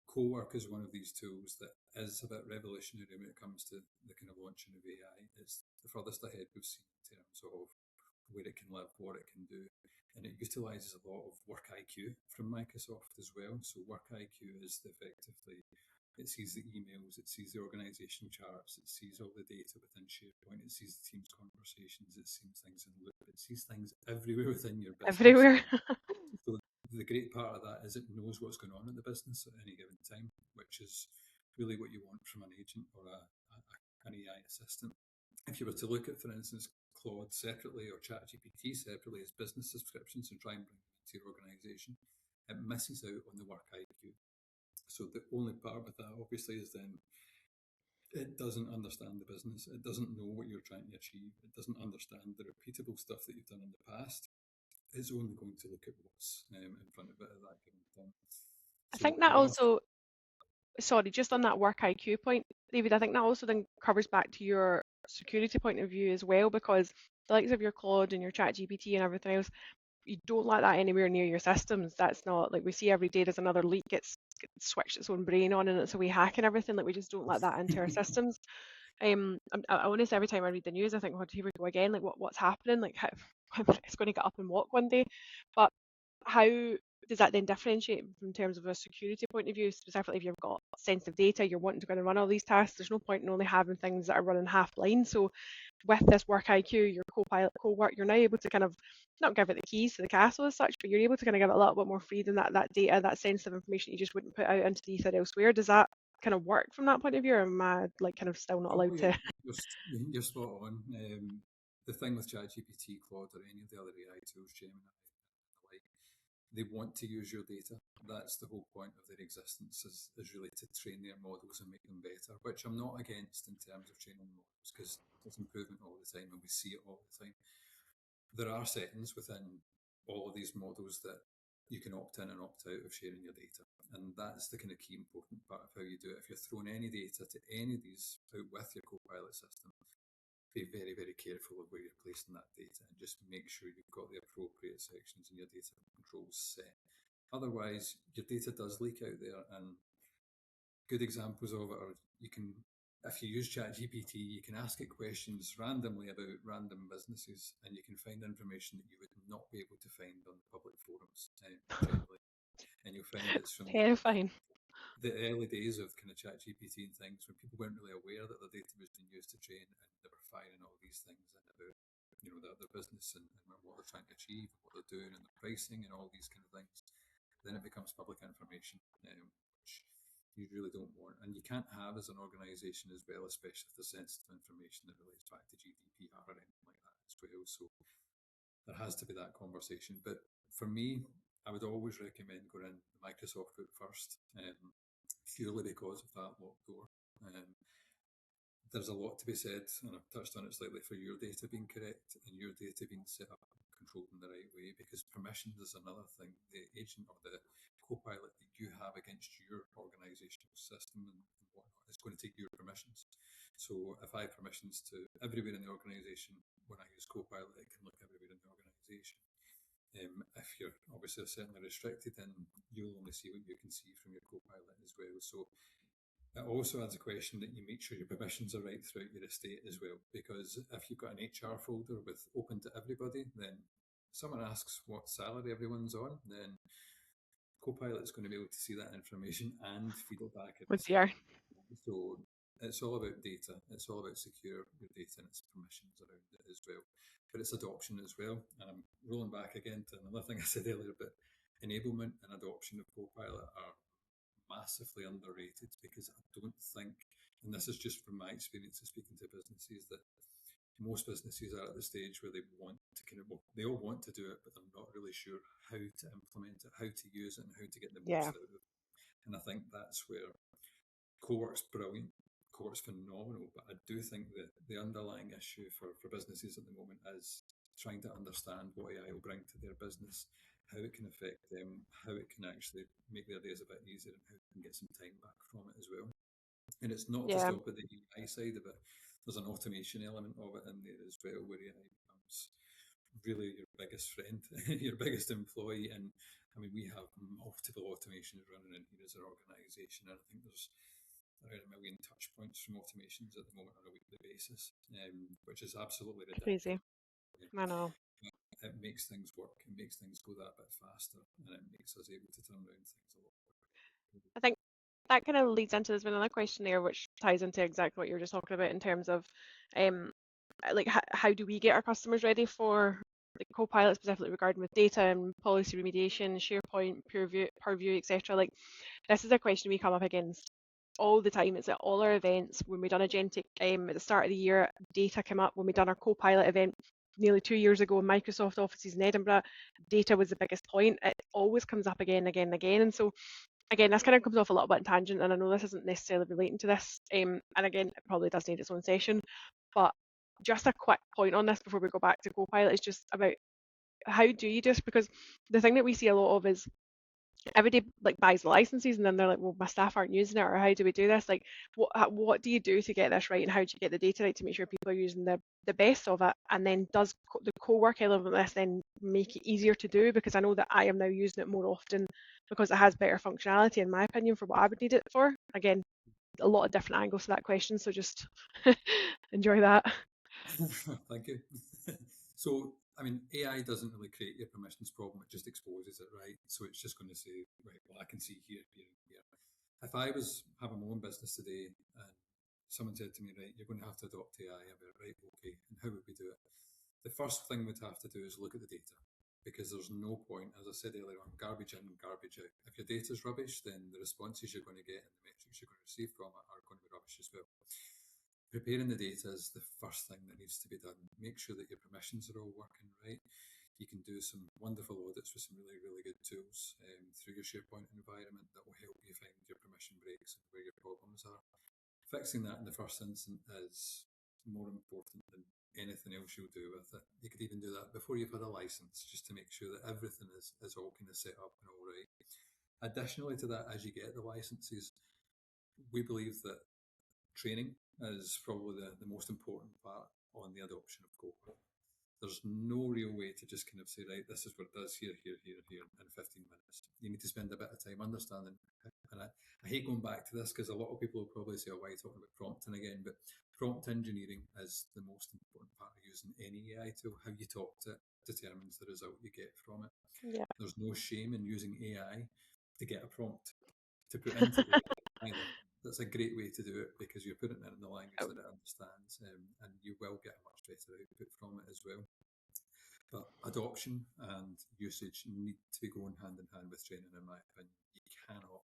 Speaker 2: Cowork is one of these tools that is a bit revolutionary when it comes to the kind of launching of AI. It's the furthest ahead we've seen in terms of where it can live, what it can do. And it utilises a lot of Work IQ from Microsoft as well. So Work IQ is effectively, it sees the emails, it sees the organisation charts, it sees all the data within SharePoint, it sees the team's conversations, it sees things in Loop, it sees things everywhere within your business.
Speaker 1: Everywhere.
Speaker 2: So the great part of that is it knows what's going on in the business at any given time, which is really what you want from an agent or an AI assistant. If you were to look at, for instance, Claude separately or ChatGPT separately as business subscriptions and try and bring them into your organisation, it misses out on the Work IQ. So the only part with that, obviously, is then it doesn't understand the business. It doesn't know what you're trying to achieve. It doesn't understand the repeatable stuff that you've done in the past. It's only going to look at what's in front of it at that given time.
Speaker 1: I
Speaker 2: So
Speaker 1: think that
Speaker 2: there are.
Speaker 1: also, sorry, just on that work IQ point, David, I think that also then covers back to your security point of view as well, because the likes of your Claude and your Chat GPT and everything else, you don't let that anywhere near your systems. That's not like we see every day there's another leak, it's switched its own brain on and it's a way hacking everything. Like we just don't let that into our systems. I want to say every time I read the news, I think, oh, here we go again. Like what's happening? Like how it's going to get up and walk one day. But how does that then differentiate in terms of a security point of view, specifically if you've got sensitive data, you're wanting to go and run all these tasks, there's no point in only having things that are running half blind. So with this work IQ, your CoPilot, Cowork, you're now able to kind of not give it the keys to the castle as such, but you're able to kind of give it a little bit more freedom, that data, that sensitive information you just wouldn't put out into the ether elsewhere. Does that kind of work from that point of view, or am I like kind of still not allowed to?
Speaker 2: You're spot on. The thing with ChatGPT, Claude, or any of the other AI tools, Gemini, like they want to use your data. That's the whole point of their existence is really to train their models and make them better, which I'm not against in terms of training models because there's improvement all the time and we see it all the time. There are settings within all of these models that you can opt in and opt out of sharing your data. And that's the kind of key important part of how you do it. If you're throwing any data to any of these out with your Copilot system, be very, very careful of where you're placing that data and just make sure you've got the appropriate sections in your data controls set. Otherwise, your data does leak out there and good examples of it are you can, if you use ChatGPT, you can ask it questions randomly about random businesses, and you can find information that you would not be able to find on the public forums generally. And you'll find it's from
Speaker 1: Terrifying.
Speaker 2: the early days of kind of ChatGPT and things when people weren't really aware that their data was being used to train, and they were firing all these things in about their business and what they're trying to achieve, what they're doing, and the pricing and all these kind of things. Then it becomes public information, which you really don't want, and you can't have as an organisation as well, especially if there's sensitive information that relates back to GDPR or anything like that as well. So there has to be that conversation. But for me, I would always recommend going in the Microsoft route first, purely because of that locked door. There's a lot to be said, and I've touched on it slightly, for your data being correct and your data being set up and controlled in the right way, because permissions is another thing. The agent or the co-pilot that you have against your organisational system and whatnot is going to take your permissions. So if I have permissions to everywhere in the organisation, when I use co-pilot, it can look everywhere in the organisation. If you're obviously certainly restricted, then you'll only see what you can see from your co-pilot as well. So it also adds a question that you make sure your permissions are right throughout your estate as well, because if you've got an HR folder with open to everybody, then someone asks what salary everyone's on, then Copilot's going to be able to see that information and feed it back at
Speaker 1: Oh
Speaker 2: the same
Speaker 1: dear.
Speaker 2: time. So it's all about data. It's all about secure your data and its permissions around it as well. But it's adoption as well. And I'm rolling back again to another thing I said earlier, but enablement and adoption of Copilot are massively underrated, because I don't think, and this is just from my experience of speaking to businesses, that most businesses are at the stage where they want to they all want to do it, but they're not really sure how to implement it, how to use it, and how to get the
Speaker 1: Yeah.
Speaker 2: most out of it. And I think that's where Cowork's brilliant. Cowork's phenomenal, but I do think that the underlying issue for businesses at the moment is trying to understand what AI will bring to their business, how it can affect them, how it can actually make their days a bit easier, and how they can get some time back from it as well. And it's not just
Speaker 1: Yeah.
Speaker 2: all about the AI side of it. There's an automation element of it in there as well, where AI becomes really your biggest friend, your biggest employee. And I mean, we have multiple automations running in here as an organisation, and I think there's around 1 million touch points from automations at the moment on a weekly basis, which is absolutely
Speaker 1: Crazy.
Speaker 2: ridiculous.
Speaker 1: I know.
Speaker 2: It makes things work, it makes things go that bit faster, and it makes us able to turn around things a lot quicker.
Speaker 1: I think that kind of leads into, there's been another question there which ties into exactly what you were just talking about in terms of um like how do we get our customers ready for like Copilot, specifically regarding with data and policy remediation, SharePoint, Purview, etc. Like this is a question we come up against all the time. It's at all our events. When we done Agentic at the start of the year, data came up. When we done our Copilot event nearly 2 years ago in Microsoft offices in Edinburgh, data was the biggest point. It always comes up again and again and again. And so again, this kind of comes off a little bit in tangent, and I know this isn't necessarily relating to this. And again, it probably does need its own session. But just a quick point on this before we go back to Copilot is just about how do you just, because the thing that we see a lot of is everybody like buys the licenses and then they're like, well, my staff aren't using it, or how do we do this? Like, what do you do to get this right, and how do you get the data right to make sure people are using the best of it? And then does the co-work element of this then make it easier to do? Because I know that I am now using it more often because it has better functionality, in my opinion, for what I would need it for. Again, a lot of different angles to that question, so just enjoy that.
Speaker 2: Thank you. So, I mean, AI doesn't really create your permissions problem, it just exposes it, right? So it's just going to say, right, well, I can see here, here, and here. If I was having my own business today and someone said to me, right, you're going to have to adopt AI, I'd be right, okay, and how would we do it? The first thing we'd have to do is look at the data, because there's no point, as I said earlier on, garbage in, garbage out. If your data is rubbish, then the responses you're going to get and the metrics you're going to receive from it are going to be rubbish as well. Preparing the data is the first thing that needs to be done. Make sure that your permissions are all working right. You can do some wonderful audits with some really, really good tools through your SharePoint environment that will help you find your permission breaks and where your problems are. Fixing that in the first instance is more important than anything else you'll do with it. You could even do that before you've had a license, just to make sure that everything is all kind of set up and all right. Additionally to that, as you get the licenses, we believe that training is probably the most important part on the adoption of Cowork. There's no real way to just kind of say, right, this is what it does here, here, here, here in 15 minutes. You need to spend a bit of time understanding And I hate going back to this because a lot of people will probably say, oh, why are you talking about prompting again? But prompt engineering is the most important part of using any AI tool. How you talk to it determines the result you get from it.
Speaker 1: Yeah.
Speaker 2: There's no shame in using AI to get a prompt to put into AI. Either. That's a great way to do it because you're putting it in the language that it understands, and you will get a much better output from it as well. But adoption and usage need to be going hand in hand with training, in my opinion. You cannot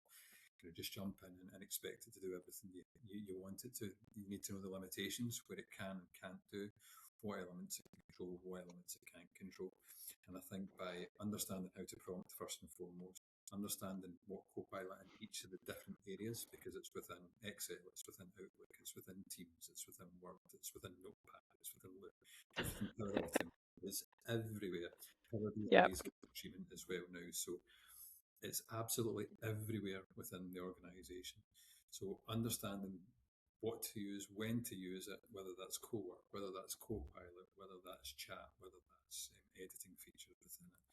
Speaker 2: just jump in and expect it to do everything you want it to. You need to know the limitations, where it can and can't do, what elements it can control, what elements it can't control. And I think by understanding how to prompt first and foremost, understanding what Copilot in each of the different areas, because it's within Excel, it's within Outlook, it's within Teams, it's within Word, it's within Notepad, it's within Loop, it's within Power Automate, it's everywhere. Power BI
Speaker 1: Yeah.
Speaker 2: is streaming as well now, so it's absolutely everywhere within the organisation. So understanding what to use, when to use it, whether that's Cowork, whether that's Copilot, whether that's chat, whether that's editing features within it.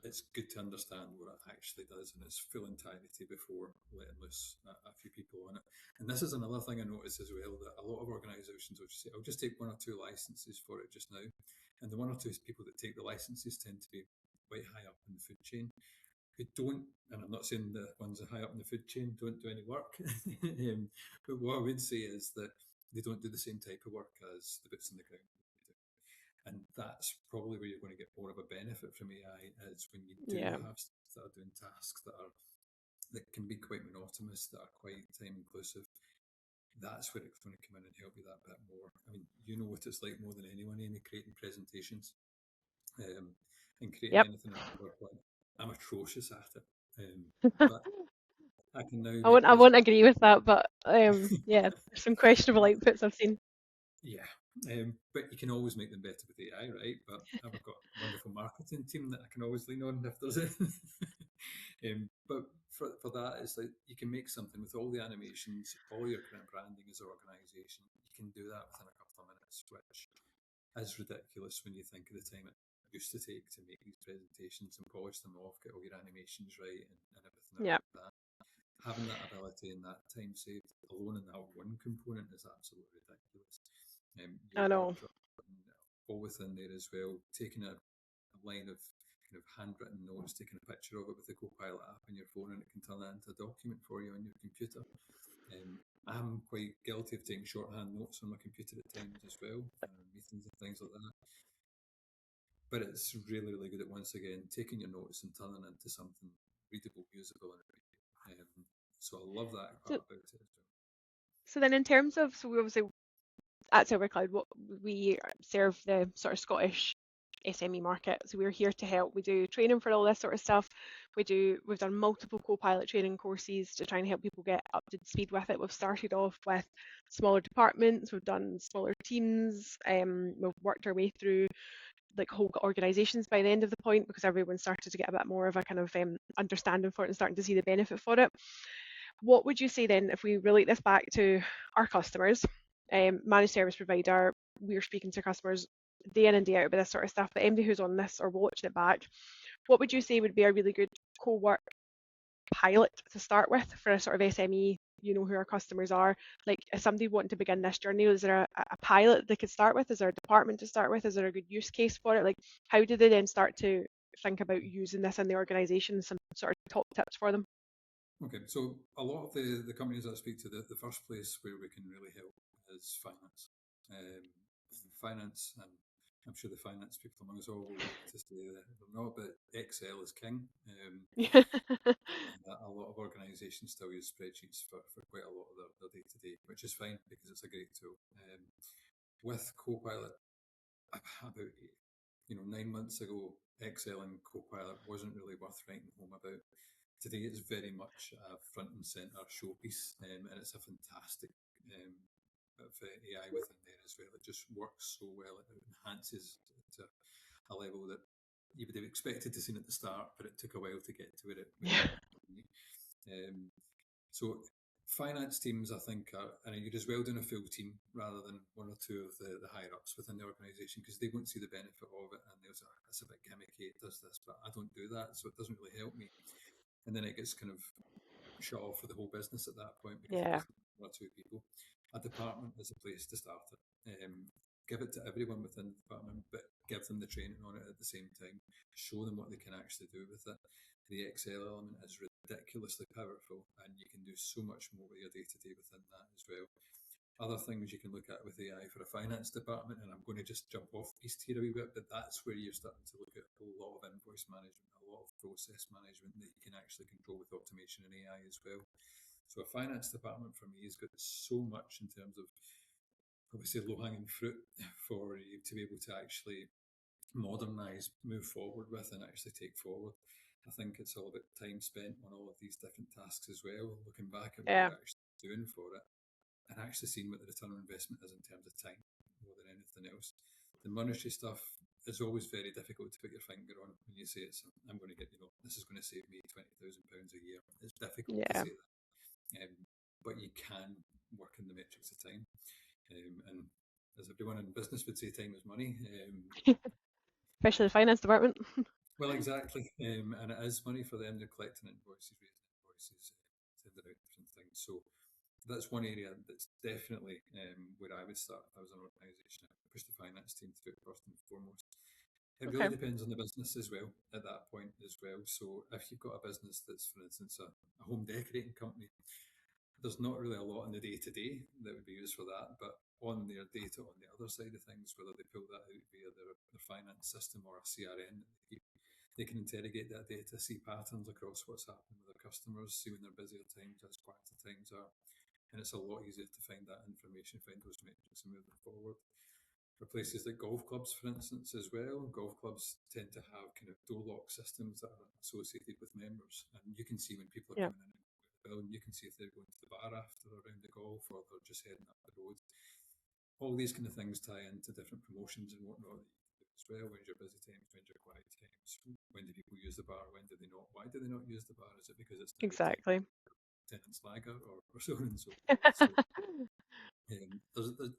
Speaker 2: It's good to understand what it actually does in its full entirety before letting loose a few people on it. And this is another thing I noticed as well, that a lot of organisations will just say, I'll just take one or two licenses for it just now. And the one or two people that take the licenses tend to be quite high up in the food chain, who don't, and I'm not saying the ones that are high up in the food chain don't do any work, but what I would say is that they don't do the same type of work as the boots on the ground. And that's probably where you're going to get more of a benefit from AI, is when you do
Speaker 1: Yeah.
Speaker 2: have staff that are doing tasks that can be quite monotonous, that are quite time inclusive. That's where it's going to come in and help you that bit more. I mean, you know what it's like more than anyone, Amy, creating presentations and creating
Speaker 1: Yep.
Speaker 2: anything in PowerPoint. I'm atrocious at it, but I can now
Speaker 1: I
Speaker 2: make
Speaker 1: won't agree with that, but yeah, there's some questionable outputs I've seen.
Speaker 2: Yeah, but you can always make them better with AI, right? But I've got a wonderful marketing team that I can always lean on if there's it. But for that, it's like you can make something with all the animations, all your kind of branding as an organisation. You can do that within a couple of minutes, which is ridiculous when you think of the time it used to take to make these presentations and polish them off, get all your animations right, and everything
Speaker 1: Yeah.
Speaker 2: around that. Having that ability and that time saved alone in that one component is absolutely ridiculous.
Speaker 1: I
Speaker 2: You're
Speaker 1: know.
Speaker 2: dropping all within there as well. Taking a line of kind of handwritten notes, taking a picture of it with the Copilot app on your phone, and it can turn that into a document for you on your computer. I'm quite guilty of taking shorthand notes on my computer at times as well, meetings and things like that. But it's really, really good at, once again, taking your notes and turning it into something readable, usable, and so I love that
Speaker 1: So,
Speaker 2: part about it as well.
Speaker 1: so then in terms of, so we obviously at SilverCloud, what we serve the sort of Scottish SME market. So we're here to help. We do training for all this sort of stuff. We've done multiple Copilot training courses to try and help people get up to speed with it. We've started off with smaller departments. We've done smaller teams. We've worked our way through like whole organizations by the end of the point, because everyone started to get a bit more of a kind of understanding for it and starting to see the benefit for it. What would you say then, if we relate this back to our customers, managed service provider, we're speaking to customers day in and day out about this sort of stuff, but anybody who's on this or watching it back, what would you say would be a really good Cowork pilot to start with for a sort of SME, you know, who our customers are? Like, if somebody wanting to begin this journey, is there a pilot they could start with? Is there a department to start with? Is there a good use case for it? Like, how do they then start to think about using this in the organization? Some sort of top tips for them?
Speaker 2: Okay, so a lot of the companies I speak to, the first place where we can really help is finance. Finance, and I'm sure the finance people among us all will like to say that they're not, but Excel is king. And a lot of organisations still use spreadsheets for quite a lot of their day-to-day, which is fine because it's a great tool. With Copilot, about 9 months ago, Excel and Copilot wasn't really worth writing home about. Today, it's very much a front and centre showpiece, and it's a fantastic bit of AI within there as well. It just works so well. It enhances to a level that you would have expected to see at the start, but it took a while to get to where it so finance teams, I think, and you'd as well doing a full team rather than one or two of the higher ups within the organisation, because they won't see the benefit of it, and they'll say, it's a bit gimmicky, it does this, but I don't do that, so it doesn't really help me. And then it gets kind of shut off for the whole business at that point because it
Speaker 1: Yeah.
Speaker 2: doesn't one or two people. A department is a place to start it. Give it to everyone within the department, but give them the training on it at the same time. Show them what they can actually do with it. The Excel element is ridiculously powerful, and you can do so much more with your day to day within that as well. Other things you can look at with AI for a finance department, and I'm going to just jump off piece here a wee bit, but that's where you're starting to look at a lot of invoice management, a lot of process management that you can actually control with automation and AI as well. So a finance department for me has got so much in terms of obviously low hanging fruit for you to be able to actually modernise, move forward with, and actually take forward. I think it's all about time spent on all of these different tasks as well, looking back at what
Speaker 1: Yeah.
Speaker 2: you're actually doing for it and actually seeing what the return on investment is in terms of time more than anything else. The monetary stuff is always very difficult to put your finger on when you say it's, I'm going to get, this is going to save me £20,000 a year. It's difficult to
Speaker 1: Yeah.
Speaker 2: say that. But you can work in the metrics of time. And as everyone in business would say, time is money.
Speaker 1: Especially the finance department.
Speaker 2: Well, exactly. And it is money for them. They're collecting invoices, raising invoices, sending out different things. So that's one area that's definitely where I would start if I was an organisation. I would push the finance team to do it first and foremost. It
Speaker 1: Okay.
Speaker 2: really depends on the business as well at that point as well. So if you've got a business that's, for instance, a home decorating company, there's not really a lot in the day to day that would be used for that, but on their data on the other side of things, whether they pull that out via their finance system or a CRM, they can interrogate that data, see patterns across what's happening with their customers, see when their busier times as quieter times are, and it's a lot easier to find that information, find those metrics, and move them forward. For places like golf clubs, for instance, as well, golf clubs tend to have kind of door lock systems that are associated with members, and you can see when people are
Speaker 1: Yeah.
Speaker 2: coming in and out of the building. You can see if they're going to the bar after a round of golf or they're just heading up the road. All these kind of things tie into different promotions and whatnot that you can do as well. When's your busy times? When's your quiet times? When do people use the bar? When do they not? Why do they not use the bar? Is it because it's now time
Speaker 1: Exactly.
Speaker 2: tenants lager or so on and so forth? So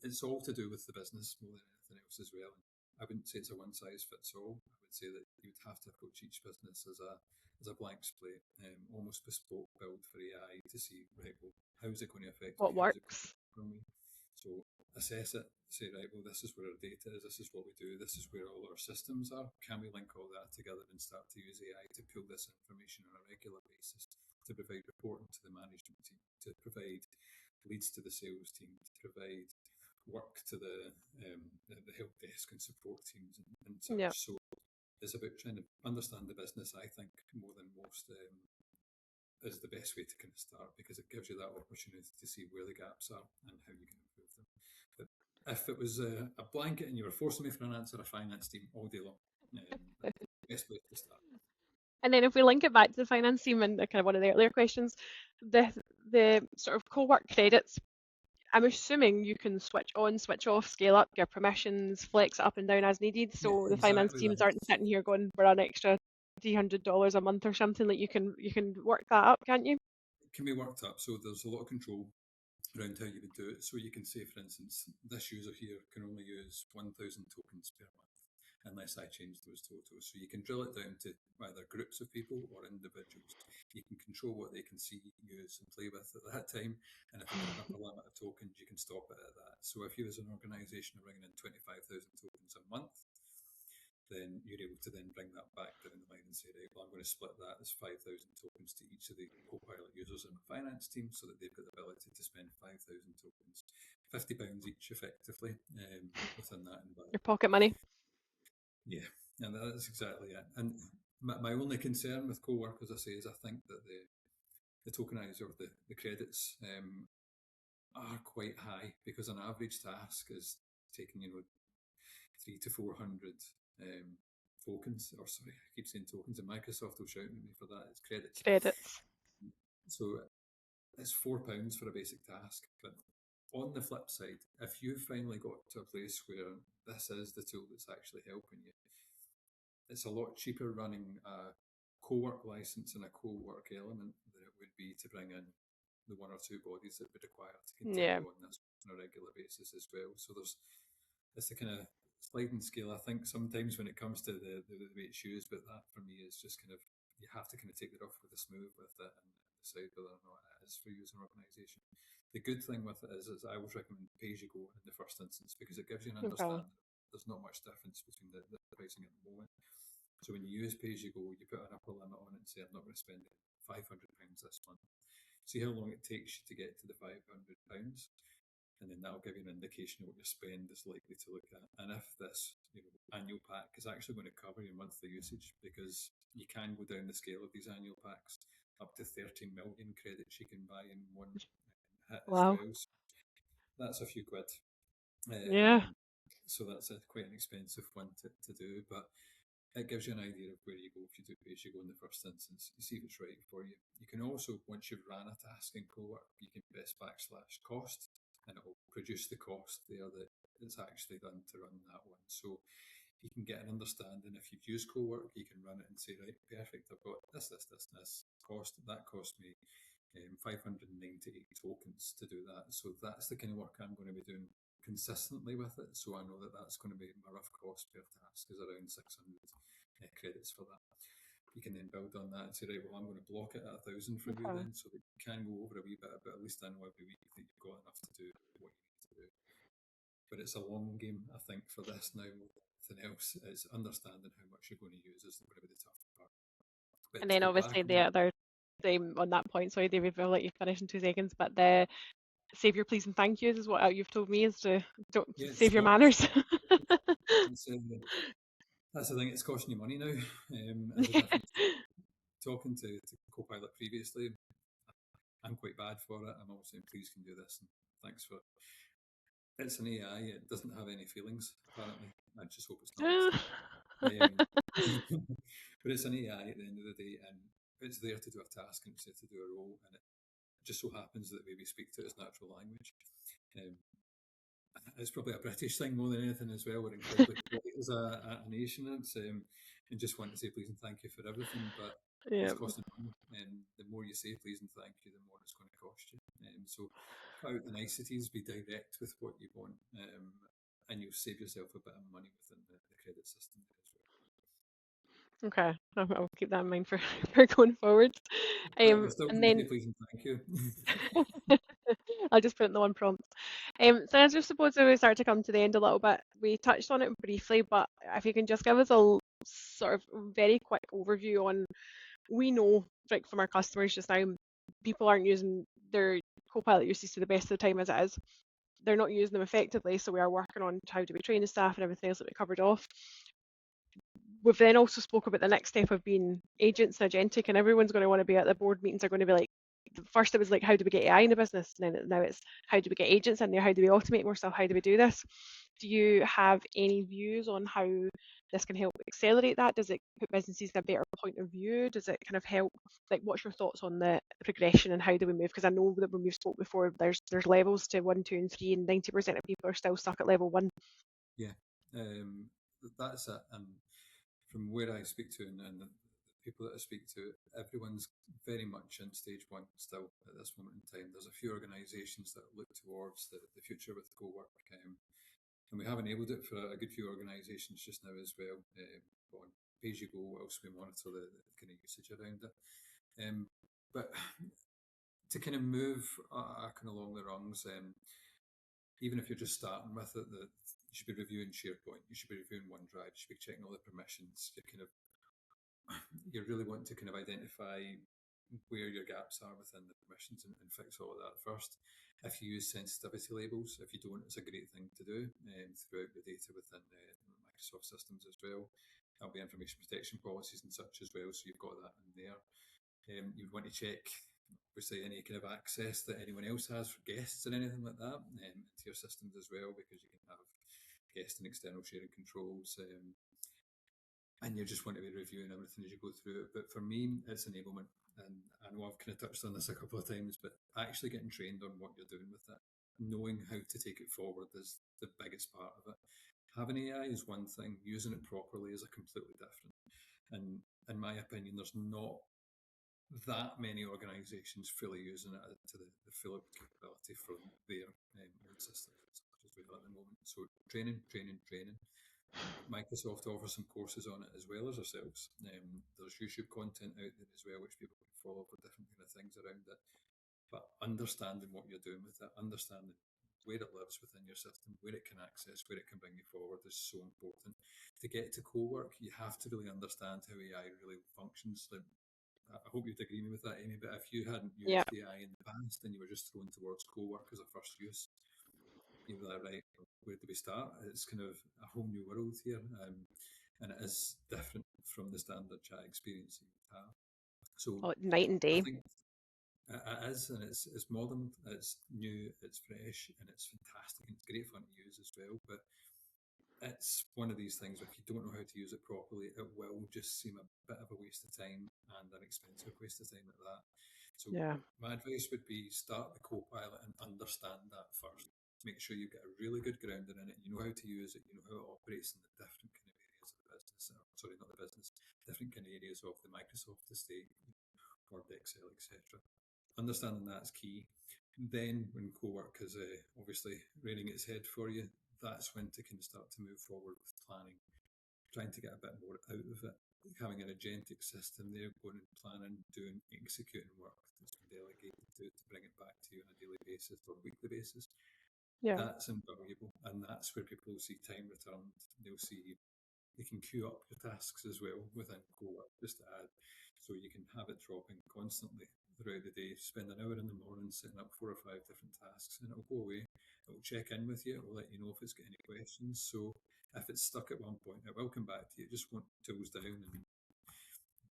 Speaker 2: it's all to do with the business more than anything else as well. I wouldn't say it's a one size fits all. I would say that you would have to approach each business as a blank slate, almost bespoke build for AI to see, right, well, how is it going to affect
Speaker 1: What
Speaker 2: me? How is it going
Speaker 1: works?
Speaker 2: to from me? So assess it, say, right, well, this is where our data is, this is what we do, this is where all our systems are. Can we link all that together and start to use AI to pull this information on a regular basis to provide reporting to the management team, to provide leads to the sales team, to provide work to the help desk and support teams and
Speaker 1: Yeah.
Speaker 2: such. So it's about trying to understand the business, I think, more than most is the best way to kind of start because it gives you that opportunity to see where the gaps are and how you can improve them. But if it was a blanket and you were forcing me for an answer, a finance team all day long, that's the best place to start.
Speaker 1: And then if we link it back to the finance team and kind of one of the earlier questions, the sort of Cowork credits, I'm assuming you can switch on, switch off, scale up your permissions, flex it up and down as needed.
Speaker 2: Yeah,
Speaker 1: So the finance
Speaker 2: exactly
Speaker 1: teams
Speaker 2: that.
Speaker 1: aren't sitting here going, we're an extra $300 a month or something. Like you can work that up, can't you?
Speaker 2: It can be worked up, so there's a lot of control around how you would do it. So you can say, for instance, this user here can only use 1,000 tokens per month unless I change those totals. So you can drill it down to either groups of people or individuals. You can control what they can see, use, and play with at that time. And if they've got an upper limit of tokens, you can stop it at that. So if you as an organisation are bringing in 25,000 tokens a month, then you're able to then bring that back down the line and say, right, well, I'm going to split that as 5,000 tokens to each of the CoPilot users in my finance team so that they've got the ability to spend 5,000 tokens, £50 each effectively within that
Speaker 1: Your
Speaker 2: environment.
Speaker 1: pocket money.
Speaker 2: Yeah, and that's exactly it. And my only concern with Cowork, as I say, is I think that the tokenizer, the credits are quite high because an average task is taking, 300 to 400 tokens, or sorry, I keep saying tokens, and Microsoft will shout at me for that. It's credits.
Speaker 1: Credits.
Speaker 2: So it's £4 for a basic task. But on the flip side, if you've finally got to a place where this is the tool that's actually helping you, it's a lot cheaper running a co-work license and a co-work element than it would be to bring in the one or two bodies that would require to
Speaker 1: Yeah.
Speaker 2: continue on this on a regular basis as well. So it's the kind of sliding scale. I think sometimes when it comes to the way it's used, but that for me is just kind of you have to kind of take the rough with the smooth with it and decide whether or not it is for you as an organisation. The good thing with it is I always recommend pay-as-you-go in the first instance because it gives you an
Speaker 1: Okay.
Speaker 2: understanding. There's not much difference between the pricing at the moment. So when you use pay-as-you-go, you put an upper limit on it and say, I'm not going to spend £500 this month. See how long it takes you to get to the £500, and then that'll give you an indication of what your spend is likely to look at. And if this annual pack is actually going to cover your monthly usage, because you can go down the scale of these annual packs up to 30 million credits you can buy in one hit as
Speaker 1: Wow.
Speaker 2: well. So that's a few quid.
Speaker 1: Yeah.
Speaker 2: So that's quite an expensive one to do, but it gives you an idea of where you go if you do pay as you go in the first instance. You see if it's right for you. You can also, once you've ran a task in Cowork, you can press /cost and it will produce the cost there that it's actually done to run that one. So you can get an understanding. If you've used Cowork, you can run it and say, right, perfect, I've got this cost. That cost me 598 tokens to do that. So that's the kind of work I'm going to be doing consistently with it. So I know that that's going to be my rough cost per task is around 600 credits for that. You can then build on that and say, right, well, I'm going to block it at 1,000 for you
Speaker 1: Okay.
Speaker 2: then, so that you can go over a wee bit, but at least I know every week that you've got enough to do what you need to do. But it's a long game, I think, for this now more than anything else. It's understanding how much you're going to use is going to be the tough part. But
Speaker 1: And
Speaker 2: to
Speaker 1: then
Speaker 2: go back
Speaker 1: obviously
Speaker 2: on,
Speaker 1: the other on that point, sorry David, I'll let you finish in 2 seconds, but the save your please and thank yous is what you've told me is to don't
Speaker 2: yeah,
Speaker 1: save your manners.
Speaker 2: it's, that's the thing, it's costing you money now. As a difference, talking to CoPilot previously, I'm quite bad for it. I'm always saying, please can do this and thanks for it. It's an AI, it doesn't have any feelings, apparently. I just hope it's not a mistake. But it's an AI at the end of the day, and it's there to do a task and it's there to do a role, and it just so happens that the way we speak to it is natural language. Um, it's probably a British thing more than anything as well. We're incredibly polite as a nation, and just want to say please and thank you for everything, but
Speaker 1: Yeah.
Speaker 2: it's costing money, and the more you say please and thank you, the more it's going to cost you. So cut out the niceties, be direct with what you want, and you'll save yourself a bit of money within the credit system there as well.
Speaker 1: Okay, I'll keep that in mind for, for going forward.
Speaker 2: But you're still
Speaker 1: And
Speaker 2: going to
Speaker 1: then
Speaker 2: say please and thank you.
Speaker 1: I'll just put it in the one prompt. So as we suppose we start to come to the end a little bit, we touched on it briefly, but if you can just give us a sort of very quick overview on, we know like from our customers just now, people aren't using their Copilot uses to the best of the time as it is. They're not using them effectively, so we are working on how do we train the staff and everything else that we covered off. We've then also spoke about the next step of being agents and agentic, and everyone's going to want to be at the board meetings are going to be like, first it was like, how do we get AI in the business? And then now it's how do we get agents in there? How do we automate more stuff? How do we do this? Do you have any views on how this can help accelerate that? Does it put businesses in a better point of view? Does it kind of help? Like, what's your thoughts on the progression and how do we move? Because I know that when we've spoke before, there's levels to 1, 2, and 3, and 90% of people are still stuck at level 1.
Speaker 2: Yeah, that's it. And from where I speak to and the people that I speak to, everyone's very much in stage 1 still at this moment in time. There's a few organisations that look towards the future with Cowork, and we have enabled it for a good few organisations just now as well. On pay as you go, whilst we monitor the kind of usage around it. But to kind of move kind of along the rungs, even if you're just starting with it, that you should be reviewing SharePoint, you should be reviewing OneDrive, you should be checking all the permissions. You really want to kind of identify where your gaps are within the permissions and fix all of that first. If you use sensitivity labels, if you don't, it's a great thing to do throughout the data within Microsoft systems as well. There'll be information protection policies and such as well, so you've got that in there. You want to check, obviously, any kind of access that anyone else has for guests and anything like that into your systems as well, because you can have guest and external sharing controls. And you just want to be reviewing everything as you go through it. But for me, it's enablement. And I know I've kind of touched on this a couple of times, but actually getting trained on what you're doing with it, knowing how to take it forward is the biggest part of it. Having AI is one thing, using it properly is a completely different. And in my opinion, there's not that many organisations fully using it to the full capability for their own systems as well at the moment. So training. Microsoft offers some courses on it as well as ourselves. There's YouTube content out there as well, which people can follow up with different kind of things around it. But understanding what you're doing with it, understanding where it lives within your system, where it can access, where it can bring you forward is so important. To get to Cowork, you have to really understand how AI really functions. Like, I hope you'd agree with that, Amy, but if you hadn't
Speaker 1: Yeah.
Speaker 2: used AI in the past and you were just thrown towards Cowork as a first use, you'd be like, right, where do we start? It's kind of a whole new world here, and it is different from the standard chat experience you would have. So
Speaker 1: Oh, night and
Speaker 2: I
Speaker 1: day.
Speaker 2: think it is, and it's modern, it's new, it's fresh, and it's fantastic, and it's great fun to use as well. But it's one of these things, if you don't know how to use it properly, it will just seem a bit of a waste of time and an expensive waste of time at that. So
Speaker 1: Yeah.
Speaker 2: my advice would be start the CoPilot and understand that first. Make sure you get a really good grounding in it. You know how to use it. You know how it operates in the different kind of areas of the business. Sorry, not the business. Different kind of areas of the Microsoft estate, Word, Excel, etc. Understanding that's key. Then, when Cowork is obviously rearing its head for you, that's when to kind of start to move forward with planning, trying to get a bit more out of it. Having an agentic system there, going and planning, doing, executing work that's been delegated to bring it back to you on a daily basis or weekly basis.
Speaker 1: Yeah.
Speaker 2: That's invaluable, and that's where people will see time returned. They'll see you can queue up your tasks as well within Cowork, just to add, so you can have it dropping constantly throughout the day. Spend an hour in the morning setting up 4 or 5 different tasks, and it'll go away. It'll check in with you. It'll let you know if it's got any questions. So if it's stuck at one point, it will come back to you. Just want tools down and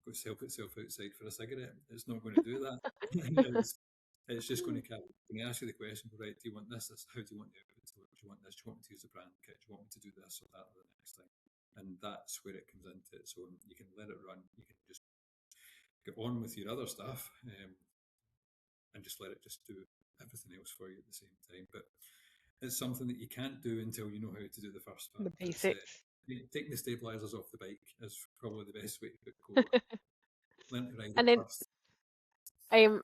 Speaker 2: go help itself outside for a cigarette. It's not going to do that. it's just going to when I ask you the question, right, do you want this? How do you want the output to look? Do you want this? Do you want me to use the brand kit? Do you want me to do this or that or the next thing? And that's where it comes into it. So you can let it run. You can just get on with your other stuff, and just let it just do everything else for you at the same time. But it's something that you can't do until you know how to do the first
Speaker 1: The
Speaker 2: part. It's
Speaker 1: basics.
Speaker 2: taking the stabilizers off the bike is probably the best way to put Cowork. Learn to ride
Speaker 1: And
Speaker 2: it
Speaker 1: then
Speaker 2: first.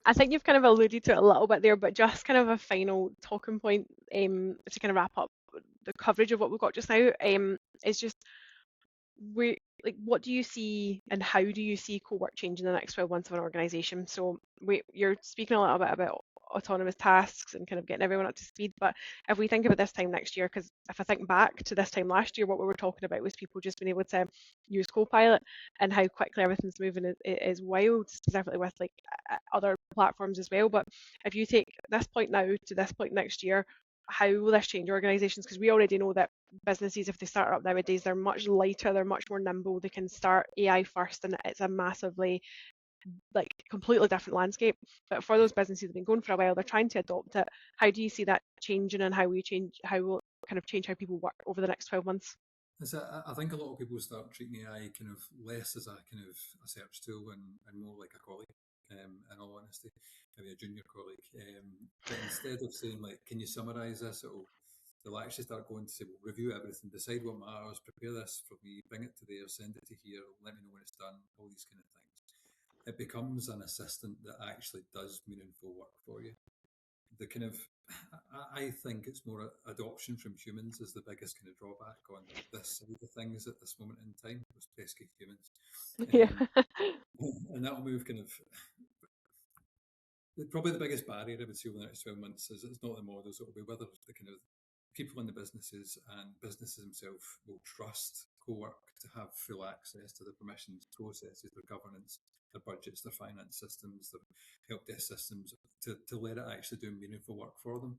Speaker 1: I think you've kind of alluded to it a little bit there, but just kind of a final talking point to kind of wrap up the coverage of what we've got just now is just we like what do you see and how do you see co-work change in the next 12 months of an organization? So you're speaking a little bit about autonomous tasks and kind of getting everyone up to speed, but if we think about this time next year, because if I think back to this time last year, what we were talking about was people just being able to use Copilot, and how quickly everything's moving is wild, specifically with like other platforms as well. But if you take this point now to this point next year, how will this change organizations? Because we already know that businesses, if they start up nowadays, they're much lighter, they're much more nimble, they can start AI first, and it's a massively like completely different landscape. But for those businesses that have been going for a while, they're trying to adopt it. How do you see that changing, and how will it kind of change how people work over the next 12 months?
Speaker 2: I think a lot of people start treating AI kind of less as a kind of a search tool and more like a colleague. In all honesty, maybe a junior colleague. But instead of saying like, "Can you summarise this?" They'll actually start going to say, "Well, review everything, decide what matters, prepare this for me, bring it to there, send it to here, let me know when it's done." All these kind of things. It becomes an assistant that actually does meaningful work for you. The kind of I think it's more adoption from humans is the biggest kind of drawback on this side of things at this moment in time. Those pesky humans,
Speaker 1: Yeah.
Speaker 2: um, and that'll move kind of probably the biggest barrier I would see over the next 12 months is it's not the models, it'll be whether the kind of people in the businesses and businesses themselves will trust Cowork to have full access to their permissions, processes, their governance, their budgets, their finance systems, their help desk systems, to let it actually do meaningful work for them.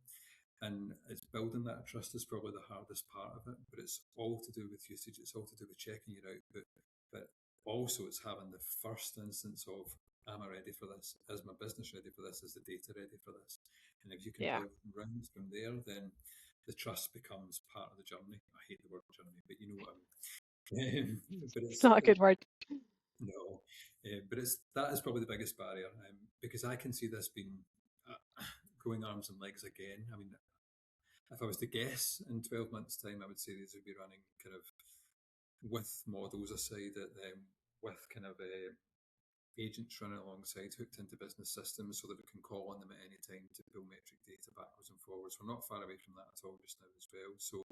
Speaker 2: And it's building that trust is probably the hardest part of it, but it's all to do with usage, it's all to do with checking your output, but also it's having the first instance of, am I ready for this? Is my business ready for this? Is the data ready for this? And if you can do
Speaker 1: Yeah.
Speaker 2: everything round from there, then the trust becomes part of the journey. I hate the word journey, but you know what I mean. But
Speaker 1: It's not a good word.
Speaker 2: no, but it's that is probably the biggest barrier, because I can see this being going arms and legs again. I mean, if I was to guess in 12 months' time, I would say these would be running kind of with models aside, with kind of agents running alongside hooked into business systems so that we can call on them at any time to pull metric data backwards and forwards. We're not far away from that at all just now as well. So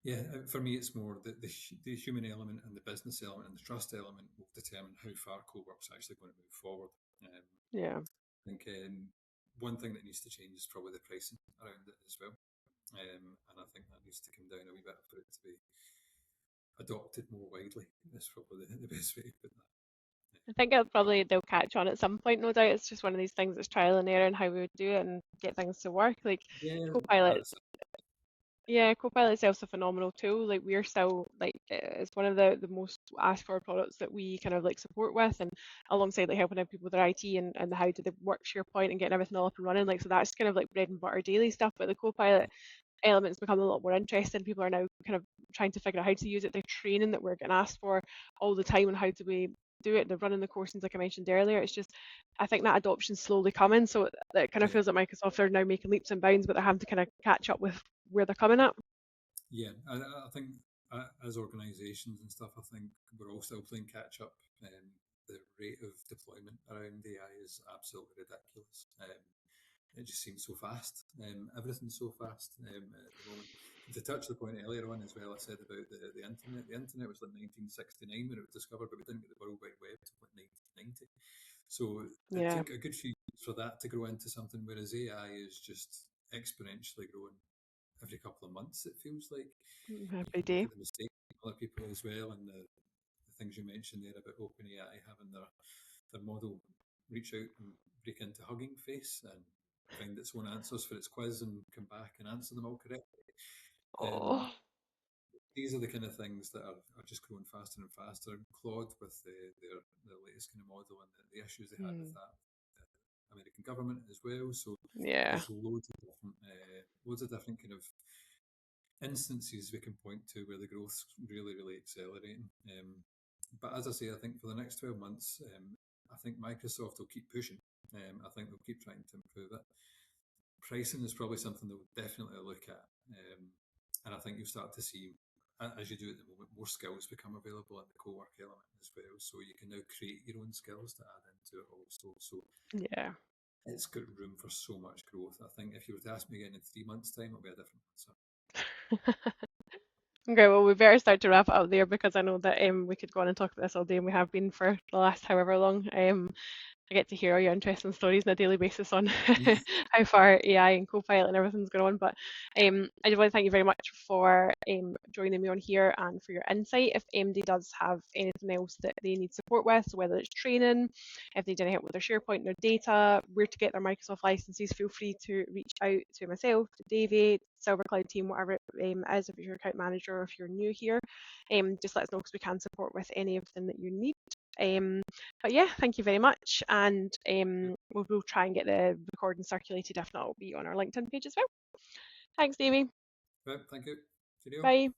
Speaker 2: Yeah, for me, it's more the human element and the business element and the trust element will determine how far Cowork's actually going to move forward.
Speaker 1: Yeah.
Speaker 2: I think one thing that needs to change is probably the pricing around it as well. And I think that needs to come down a wee bit for it to be adopted more widely. That's probably the best way to put that.
Speaker 1: I think they'll catch on at some point, no doubt. It's just one of these things that's trial and error and how we would do it and get things to work. Like
Speaker 2: Yeah,
Speaker 1: Copilot,
Speaker 2: that's
Speaker 1: yeah, Copilot itself's a phenomenal tool. Like we're still like it's one of the most asked for products that we kind of like support with, and alongside like helping out people with their IT and how do they work SharePoint and getting everything all up and running. Like so that's kind of like bread and butter daily stuff. But the Copilot elements become a lot more interesting. People are now kind of trying to figure out how to use it. The training that we're getting asked for all the time and how do we do it. They're running the courses like I mentioned earlier. It's just I think that adoption's slowly coming. So it kind of
Speaker 2: yeah,
Speaker 1: feels like Microsoft are now making leaps and bounds, but they're having to kind of catch up with where they're coming at.
Speaker 2: yeah. I think as organisations and stuff, I think we're all still playing catch up. The rate of deployment around AI is absolutely ridiculous. It just seems so fast. Everything's so fast at the moment. To touch the point earlier on as well, I said about the internet. The internet was like 1969 when it was discovered, but we didn't get the World Wide Web until like 1990. So it
Speaker 1: Yeah,
Speaker 2: took a good few years for that to grow into something, whereas AI is just exponentially growing every couple of months, it feels like. You
Speaker 1: every
Speaker 2: can look
Speaker 1: day.
Speaker 2: at the mistakes of other people as well, and the things you mentioned there about OpenAI having their model reach out and break into hugging face and find its own answers for its quiz and come back and answer them all correctly. Um,
Speaker 1: Oh,
Speaker 2: these are the kind of things that are just growing faster and faster. Claude with their latest kind of model and the issues they had with
Speaker 1: hmm.
Speaker 2: that American government as well. So
Speaker 1: Yeah.
Speaker 2: there's loads of different kind of instances we can point to where the growth's really, really accelerating. But as I say, I think for the next 12 months, I think Microsoft will keep pushing. I think they'll keep trying to improve it. Pricing is probably something they'll definitely look at. And I think you'll start to see, as you do at the moment, more skills become available in the co-work element as well. So you can now create your own skills to add into it also. So
Speaker 1: Yeah.
Speaker 2: it's got room for so much growth. I think if you were to ask me again in 3 months' time, it'll be a different answer.
Speaker 1: Okay, well, we better start to wrap it up there because I know that we could go on and talk about this all day, and we have been for the last however long. I get to hear all your interesting stories on a daily basis on
Speaker 2: Yeah.
Speaker 1: how far AI and Copilot and everything's going on. But I just want to thank you very much for joining me on here and for your insight. If AMD does have anything else that they need support with, so whether it's training, if they need any help with their SharePoint and their data, where to get their Microsoft licenses, feel free to reach out to myself, to David, SilverCloud team, whatever it is, if you're your account manager or if you're new here. Just let us know because we can support with any of them that you need. But yeah, thank you very much. And we'll try and get the recording circulated. If not, it'll be on our LinkedIn page as well. Thanks, Davey.
Speaker 2: Right, thank you. Cheerio.
Speaker 1: Bye.